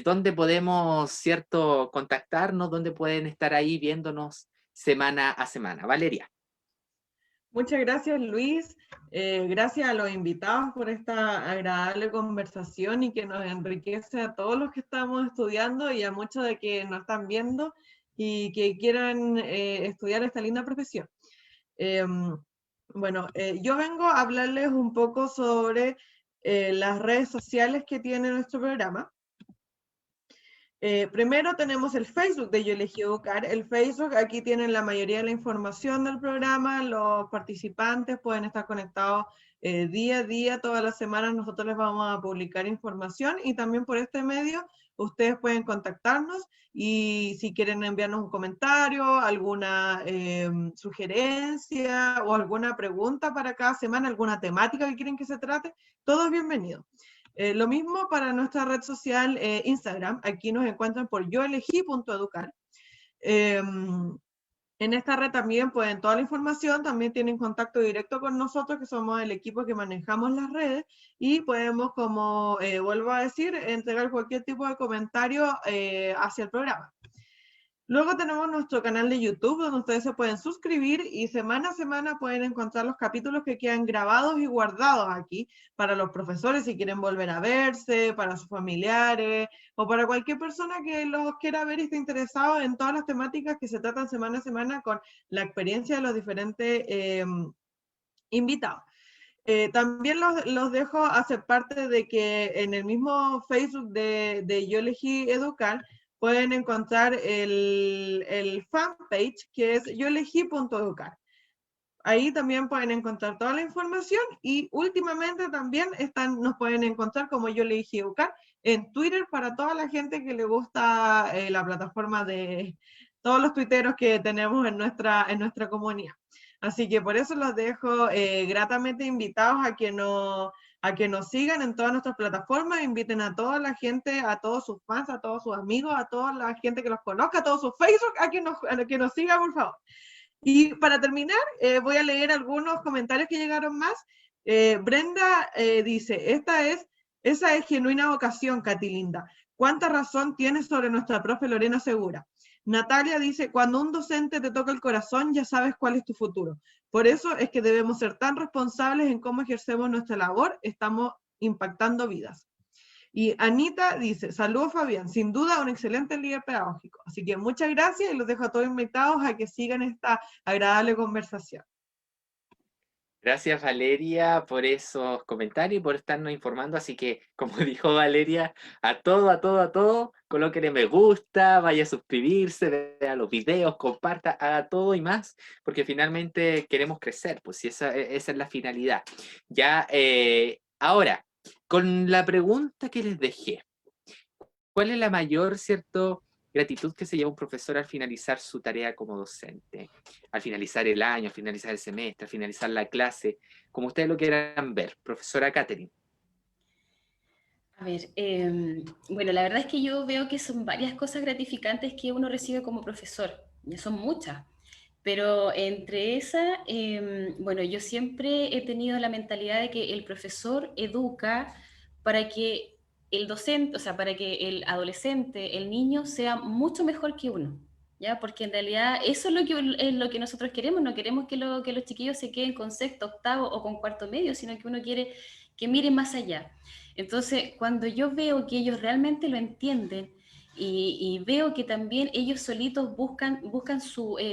dónde podemos, ¿cierto?, contactarnos, dónde pueden estar ahí viéndonos semana a semana. Valeria. Muchas gracias, Luis. Gracias a los invitados por esta agradable conversación y que nos enriquece a todos los que estamos estudiando y a muchos de que nos están viendo y que quieran estudiar esta linda profesión. Bueno, yo vengo a hablarles un poco sobre las redes sociales que tiene nuestro programa. Primero tenemos el Facebook de Yo Elegí Educar. El Facebook, aquí tienen la mayoría de la información del programa, los participantes pueden estar conectados día a día, todas las semanas nosotros les vamos a publicar información y también por este medio ustedes pueden contactarnos y si quieren enviarnos un comentario, alguna sugerencia o alguna pregunta para cada semana, alguna temática que quieren que se trate, todo es bienvenido. Lo mismo para nuestra red social Instagram, aquí nos encuentran por yoelegí.educar. En esta red también pueden toda la información, también tienen contacto directo con nosotros, que somos el equipo que manejamos las redes, y podemos, como vuelvo a decir, entregar cualquier tipo de comentario hacia el programa. Luego tenemos nuestro canal de YouTube, donde ustedes se pueden suscribir y semana a semana pueden encontrar los capítulos que quedan grabados y guardados aquí para los profesores si quieren volver a verse, para sus familiares o para cualquier persona que los quiera ver y esté interesado en todas las temáticas que se tratan semana a semana con la experiencia de los diferentes invitados. También los dejo hacer parte de que en el mismo Facebook de Yo Elegí Educar pueden encontrar el fanpage que es yoelegí.educar. Ahí también pueden encontrar toda la información y últimamente también nos pueden encontrar como Yo Elegí Educar en Twitter para toda la gente que le gusta la plataforma de todos los tuiteros que tenemos en nuestra comunidad. Así que por eso los dejo gratamente invitados a que nos sigan en todas nuestras plataformas, inviten a toda la gente, a todos sus fans, a todos sus amigos, a toda la gente que los conozca, a todos sus Facebook, a que nos sigan, por favor. Y para terminar, voy a leer algunos comentarios que llegaron más. Brenda dice, esa es genuina vocación, Katy Linda. ¿Cuánta razón tienes sobre nuestra profe Lorena Segura? Natalia dice, cuando un docente te toca el corazón, ya sabes cuál es tu futuro. Por eso es que debemos ser tan responsables en cómo ejercemos nuestra labor, estamos impactando vidas. Y Anita dice, saludos Fabián, sin duda un excelente líder pedagógico. Así que muchas gracias y los dejo a todos invitados a que sigan esta agradable conversación. Gracias Valeria por esos comentarios y por estarnos informando, así que como dijo Valeria, a todo, colóquenle me gusta, vaya a suscribirse, vea los videos, comparta, haga todo y más, porque finalmente queremos crecer, pues si esa es la finalidad. Ya, ahora, con la pregunta que les dejé, ¿cuál es la mayor, cierto, gratitud que se lleva un profesor al finalizar su tarea como docente? Al finalizar el año, al finalizar el semestre, al finalizar la clase, como ustedes lo quieran ver. Profesora Catherine. A ver, bueno, la verdad es que yo veo que son varias cosas gratificantes que uno recibe como profesor, ya son muchas, pero entre esas, bueno, yo siempre he tenido la mentalidad de que el profesor educa para que el docente, o sea, para que el adolescente, el niño, sea mucho mejor que uno, ¿ya? Porque en realidad eso es lo que nosotros queremos, no queremos que los chiquillos se queden con sexto, octavo o con cuarto medio, sino que uno quiere que miren más allá. Entonces, cuando yo veo que ellos realmente lo entienden, y veo que también ellos solitos buscan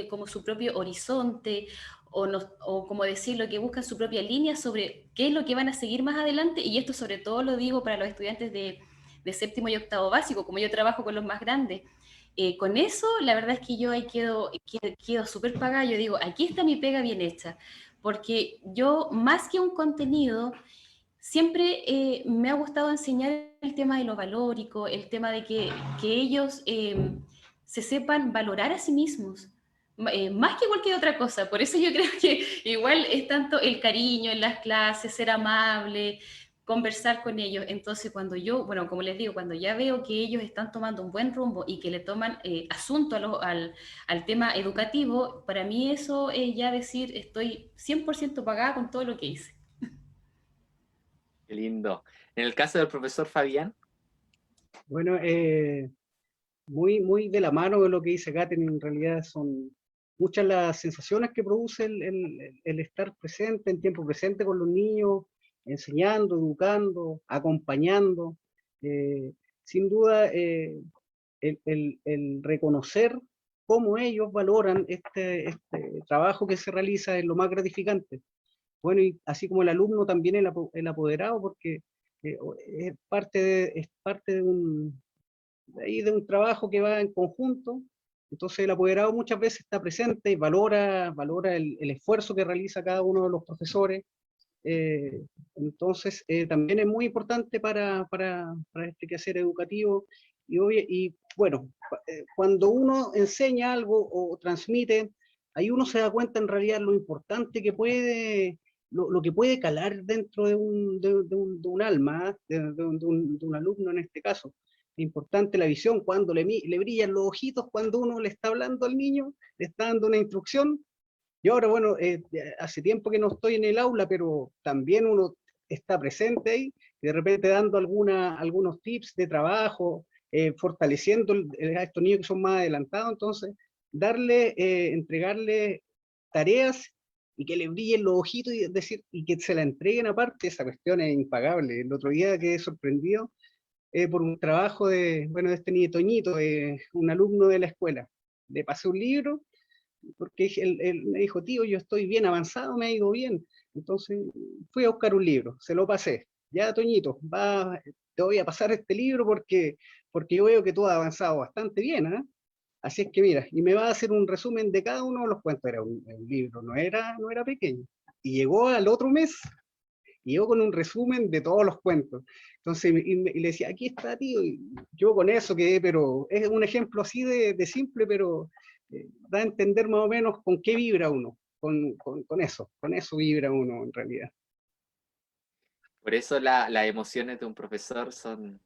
como su propio horizonte, o como decirlo, que buscan su propia línea sobre qué es lo que van a seguir más adelante, y esto sobre todo lo digo para los estudiantes de séptimo y octavo básico, como yo trabajo con los más grandes. Con eso, la verdad es que yo ahí quedo súper pagada, yo digo, aquí está mi pega bien hecha, porque yo, más que un contenido, siempre me ha gustado enseñar el tema de lo valórico, el tema de que ellos se sepan valorar a sí mismos, más que cualquier otra cosa. Por eso yo creo que igual es tanto el cariño en las clases, ser amable, conversar con ellos. Entonces cuando yo, bueno, como les digo, cuando ya veo que ellos están tomando un buen rumbo y que le toman asunto al tema educativo, para mí eso es ya decir, estoy 100% pagada con todo lo que hice. Qué lindo. En el caso del profesor Fabián. Bueno, muy de la mano de lo que dice Katherine, en realidad son muchas las sensaciones que produce el estar presente, en tiempo presente con los niños, enseñando, educando, acompañando. Sin duda, el reconocer cómo ellos valoran este trabajo que se realiza es lo más gratificante. Bueno, y así como el alumno, también el apoderado, porque es parte de un trabajo que va en conjunto. Entonces el apoderado muchas veces está presente y valora el esfuerzo que realiza cada uno de los profesores. Entonces también es muy importante para este quehacer educativo. Y bueno, cuando uno enseña algo o transmite, ahí uno se da cuenta en realidad lo importante que puede, lo que puede calar dentro de un alma, de un alumno en este caso. Es importante la visión, cuando le brillan los ojitos, cuando uno le está hablando al niño, le está dando una instrucción. Yo ahora, bueno, hace tiempo que no estoy en el aula, pero también uno está presente ahí, y de repente dando algunos tips de trabajo, fortaleciendo a estos niños que son más adelantados. Entonces, entregarle tareas y que le brillen los ojitos y que se la entreguen aparte. Esa cuestión es impagable. El otro día quedé sorprendido por un trabajo de este niño Toñito, un alumno de la escuela. Le pasé un libro, porque él me dijo, tío, yo estoy bien avanzado, me ha ido bien. Entonces fui a buscar un libro, se lo pasé. Ya, Toñito, te voy a pasar este libro porque yo veo que tú has avanzado bastante bien, ¿eh? Así es que mira, y me va a hacer un resumen de cada uno de los cuentos. Era un libro, no era pequeño. Y llegó al otro mes, y llegó con un resumen de todos los cuentos. Entonces, y le decía, aquí está, tío, y yo con eso quedé, pero es un ejemplo así de simple, pero da a entender más o menos con qué vibra uno, con eso vibra uno en realidad. Por eso las emociones de un profesor son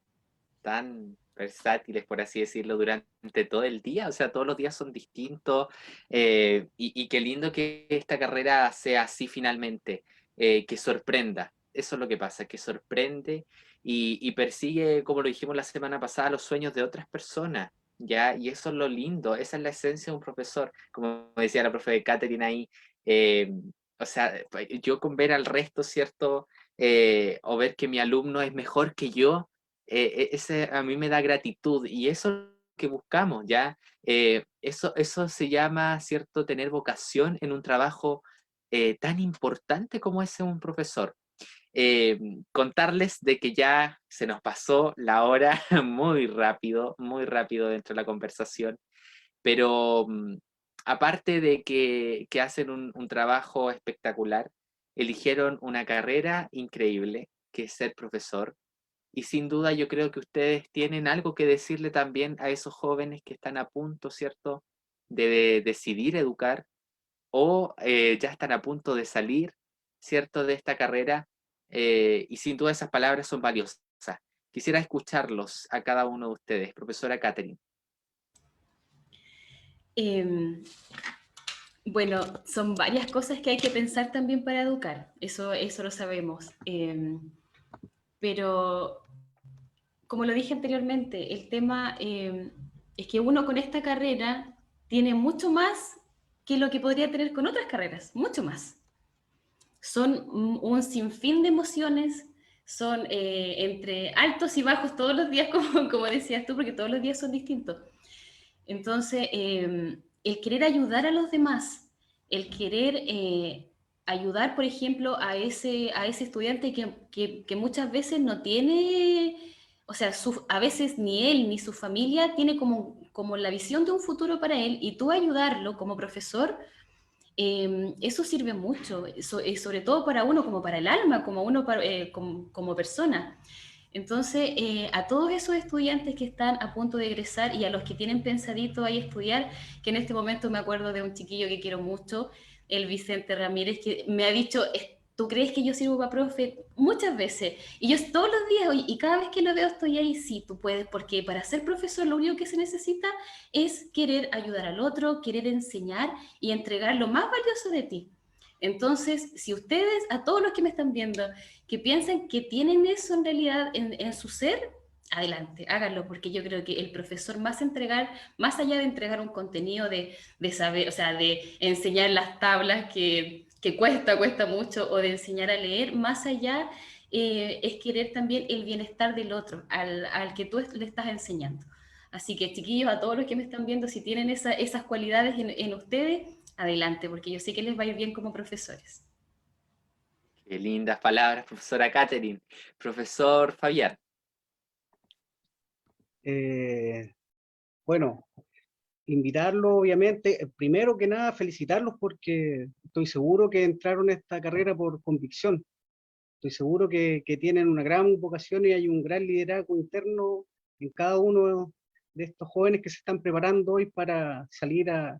tan versátiles, por así decirlo, durante todo el día. O sea, todos los días son distintos, y qué lindo que esta carrera sea así finalmente, que sorprenda. Eso es lo que pasa, que sorprende y persigue, como lo dijimos la semana pasada, los sueños de otras personas, ¿ya? Y eso es lo lindo, esa es la esencia de un profesor, como decía la profe de Katherine ahí. O sea, yo con ver al resto, ¿cierto? O ver que mi alumno es mejor que yo, ese a mí me da gratitud, y eso es lo que buscamos, ¿ya? Eso se llama, ¿cierto?, tener vocación en un trabajo tan importante como es un profesor. Contarles de que ya se nos pasó la hora muy rápido dentro de la conversación, pero aparte de que hacen un trabajo espectacular, eligieron una carrera increíble, que es ser profesor. Y sin duda yo creo que ustedes tienen algo que decirle también a esos jóvenes que están a punto, ¿cierto?, de decidir educar, o ya están a punto de salir, ¿cierto?, de esta carrera, y sin duda esas palabras son valiosas. Quisiera escucharlos a cada uno de ustedes. Profesora Katherine. Bueno, son varias cosas que hay que pensar también para educar, eso lo sabemos. Pero como lo dije anteriormente, el tema es que uno con esta carrera tiene mucho más que lo que podría tener con otras carreras, mucho más. Son un sinfín de emociones, son entre altos y bajos todos los días, como decías tú, porque todos los días son distintos. Entonces, el querer ayudar a los demás, el querer ayudar, por ejemplo, a ese estudiante que muchas veces no tiene, o sea, a veces ni él ni su familia tiene como la visión de un futuro para él, y tú ayudarlo como profesor, eso sirve mucho, sobre todo para uno, como para el alma, como uno como persona. Entonces, a todos esos estudiantes que están a punto de egresar y a los que tienen pensadito ahí estudiar, que en este momento me acuerdo de un chiquillo que quiero mucho, el Vicente Ramírez, que me ha dicho, ¿tú crees que yo sirvo para profe? Muchas veces. Y yo todos los días, y cada vez que lo veo estoy ahí, sí, tú puedes, porque para ser profesor lo único que se necesita es querer ayudar al otro, querer enseñar y entregar lo más valioso de ti. Entonces, si ustedes, a todos los que me están viendo, que piensan que tienen eso en realidad en su ser, adelante, háganlo, porque yo creo que el profesor más allá de entregar un contenido de saber, o sea, de enseñar las tablas que cuesta mucho, o de enseñar a leer, más allá es querer también el bienestar del otro, al que tú le estás enseñando. Así que, chiquillos, a todos los que me están viendo, si tienen esas cualidades en ustedes, adelante, porque yo sé que les va a ir bien como profesores. Qué lindas palabras, profesora Catherine. Profesor Fabián. Bueno, invitarlos, obviamente, primero que nada, felicitarlos porque estoy seguro que entraron a esta carrera por convicción. Estoy seguro que tienen una gran vocación y hay un gran liderazgo interno en cada uno de estos jóvenes que se están preparando hoy para salir a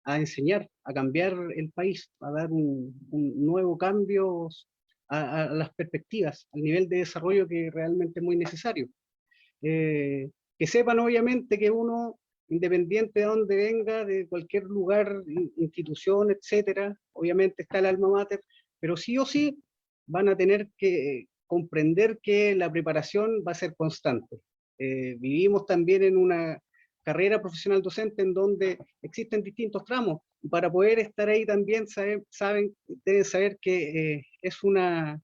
enseñar, a cambiar el país, a dar un nuevo cambio a las perspectivas, al nivel de desarrollo que realmente es muy necesario. Que sepan obviamente que uno, independiente de dónde venga, de cualquier lugar, institución, etcétera, obviamente está el alma mater, pero sí o sí van a tener que comprender que la preparación va a ser constante. Vivimos también en una carrera profesional docente en donde existen distintos tramos, y para poder estar ahí también deben saber que es una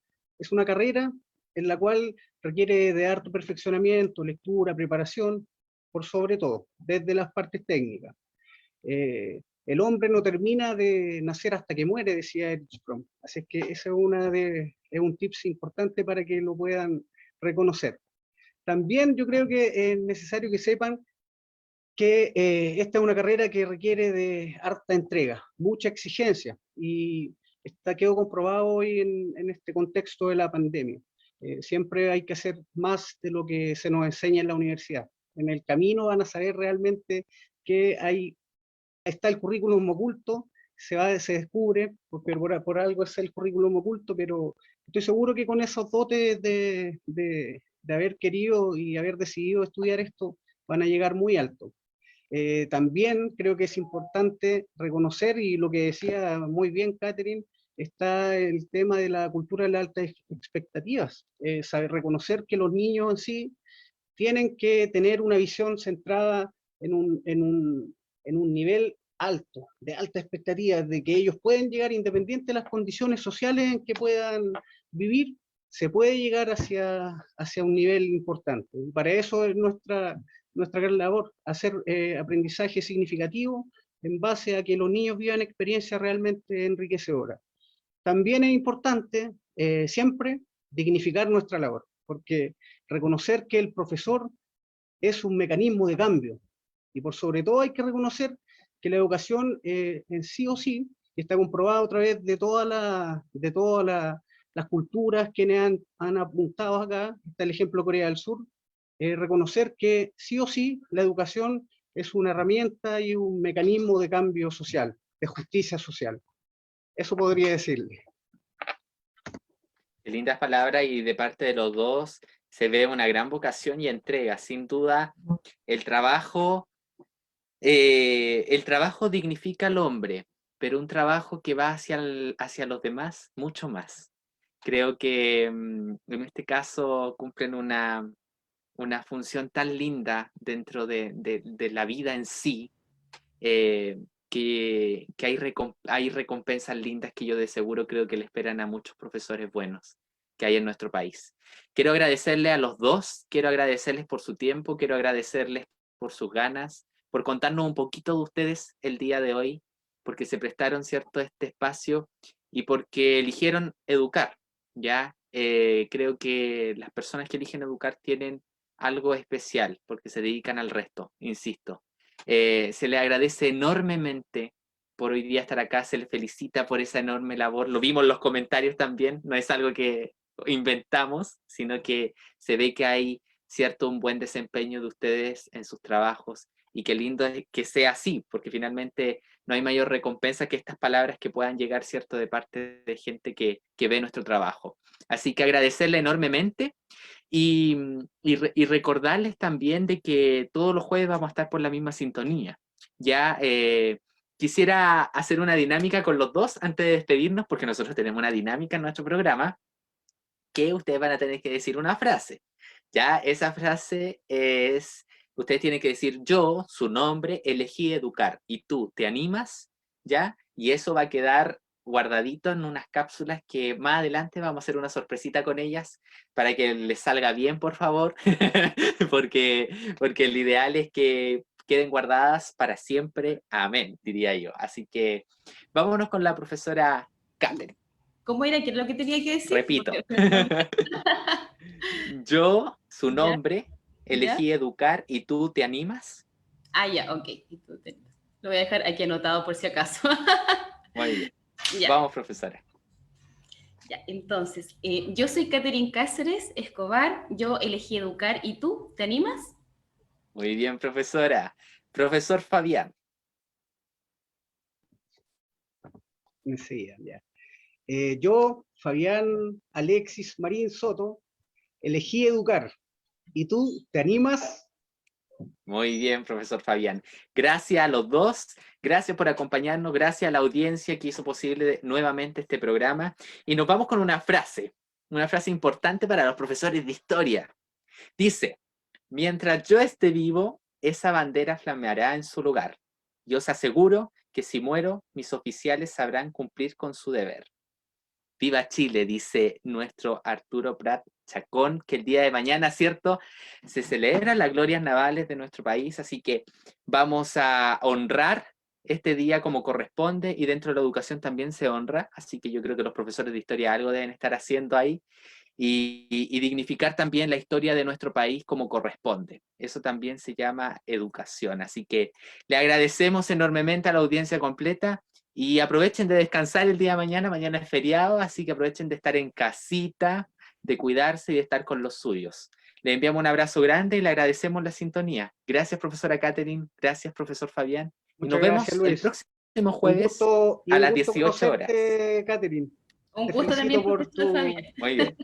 carrera en la cual requiere de harto perfeccionamiento, lectura, preparación, por sobre todo, desde las partes técnicas. El hombre no termina de nacer hasta que muere, decía Erich Fromm. Así es que ese es un tips importante para que lo puedan reconocer. También yo creo que es necesario que sepan que esta es una carrera que requiere de harta entrega, mucha exigencia, y quedó comprobado hoy en este contexto de la pandemia. Siempre hay que hacer más de lo que se nos enseña en la universidad. En el camino van a saber realmente que está el currículum oculto, se descubre, porque por algo es el currículum oculto, pero estoy seguro que con esos dotes de haber querido y haber decidido estudiar esto, van a llegar muy alto. También creo que es importante reconocer, y lo que decía muy bien Catherine, está el tema de la cultura de las altas expectativas. Saber reconocer que los niños en sí tienen que tener una visión centrada en un nivel alto, de alta expectativa, de que ellos pueden llegar, independiente de las condiciones sociales en que puedan vivir, se puede llegar hacia un nivel importante. Y para eso es nuestra gran labor, hacer aprendizaje significativo en base a que los niños vivan experiencias realmente enriquecedoras. También es importante siempre dignificar nuestra labor, porque reconocer que el profesor es un mecanismo de cambio, y por sobre todo hay que reconocer que la educación en sí o sí, y está comprobado a través de todas las culturas que han apuntado acá, está el ejemplo de Corea del Sur, reconocer que sí o sí la educación es una herramienta y un mecanismo de cambio social, de justicia social. Eso podría decirle. Qué lindas palabras, y de parte de los dos se ve una gran vocación y entrega. Sin duda, el trabajo dignifica al hombre, pero un trabajo que va hacia los demás, mucho más. Creo que en este caso cumplen una una función tan linda dentro de la vida en sí, que hay recompensas lindas que yo de seguro creo que le esperan a muchos profesores buenos que hay en nuestro país. Quiero agradecerle a los dos, quiero agradecerles por su tiempo, quiero agradecerles por sus ganas, por contarnos un poquito de ustedes el día de hoy, porque se prestaron, ¿cierto?, este espacio y porque eligieron educar, ¿ya? Creo que las personas que eligen educar tienen algo especial, porque se dedican al resto, insisto. Se le agradece enormemente por hoy día estar acá, se le felicita por esa enorme labor, lo vimos en los comentarios también, no es algo que inventamos, sino que se ve que hay, ¿cierto?, un buen desempeño de ustedes en sus trabajos, y qué lindo es que sea así, porque finalmente no hay mayor recompensa que estas palabras que puedan llegar, ¿cierto?, de parte de gente que ve nuestro trabajo. Así que agradecerle enormemente y recordarles también de que todos los jueves vamos a estar por la misma sintonía. Ya quisiera hacer una dinámica con los dos antes de despedirnos, porque nosotros tenemos una dinámica en nuestro programa que ustedes van a tener que decir una frase. Ya, esa frase es, ustedes tienen que decir yo, su nombre, elegí educar, y tú, ¿te animas? ¿Ya? Y eso va a quedar guardadito en unas cápsulas que más adelante vamos a hacer una sorpresita con ellas para que les salga bien, por favor, porque el ideal es que queden guardadas para siempre, amén, diría yo. Así que vámonos con la profesora Catherine. ¿Cómo era? ¿Qué es lo que tenía que decir? Repito. Yo, su nombre, elegí educar, y tú, ¿te animas? Ah, ya, ok. Lo voy a dejar aquí anotado por si acaso. Muy bien. Ya. Vamos, profesora. Ya, entonces, yo soy Catherine Cáceres Escobar, yo elegí educar, ¿y tú? ¿Te animas? Muy bien, profesora. Profesor Fabián. Sí, ya. Yo, Fabián Alexis Marín Soto, elegí educar. ¿Y tú, te animas? Muy bien, profesor Fabián. Gracias a los dos, gracias por acompañarnos, gracias a la audiencia que hizo posible nuevamente este programa. Y nos vamos con una frase importante para los profesores de historia. Dice, mientras yo esté vivo, esa bandera flameará en su lugar. Yo os aseguro que si muero, mis oficiales sabrán cumplir con su deber. Viva Chile, dice nuestro Arturo Prat Chacón, que el día de mañana, ¿cierto?, se celebran las glorias navales de nuestro país, así que vamos a honrar este día como corresponde, y dentro de la educación también se honra, así que yo creo que los profesores de historia algo deben estar haciendo ahí, y dignificar también la historia de nuestro país como corresponde. Eso también se llama educación, así que le agradecemos enormemente a la audiencia completa. Y aprovechen de descansar el día de mañana, mañana es feriado, así que aprovechen de estar en casita, de cuidarse y de estar con los suyos. Le enviamos un abrazo grande y le agradecemos la sintonía. Gracias, profesora Catherine, gracias, profesor Fabián. Y nos vemos el próximo jueves a las 18 horas. Catherine. Un gusto también, profesor Fabián. Muy bien.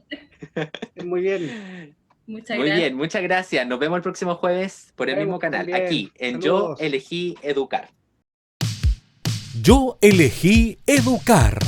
Muy bien. Muy bien, muchas gracias. Nos vemos el próximo jueves por el mismo canal, también. aquí, en Saludos. Yo Elegí Educar. Yo elegí educar.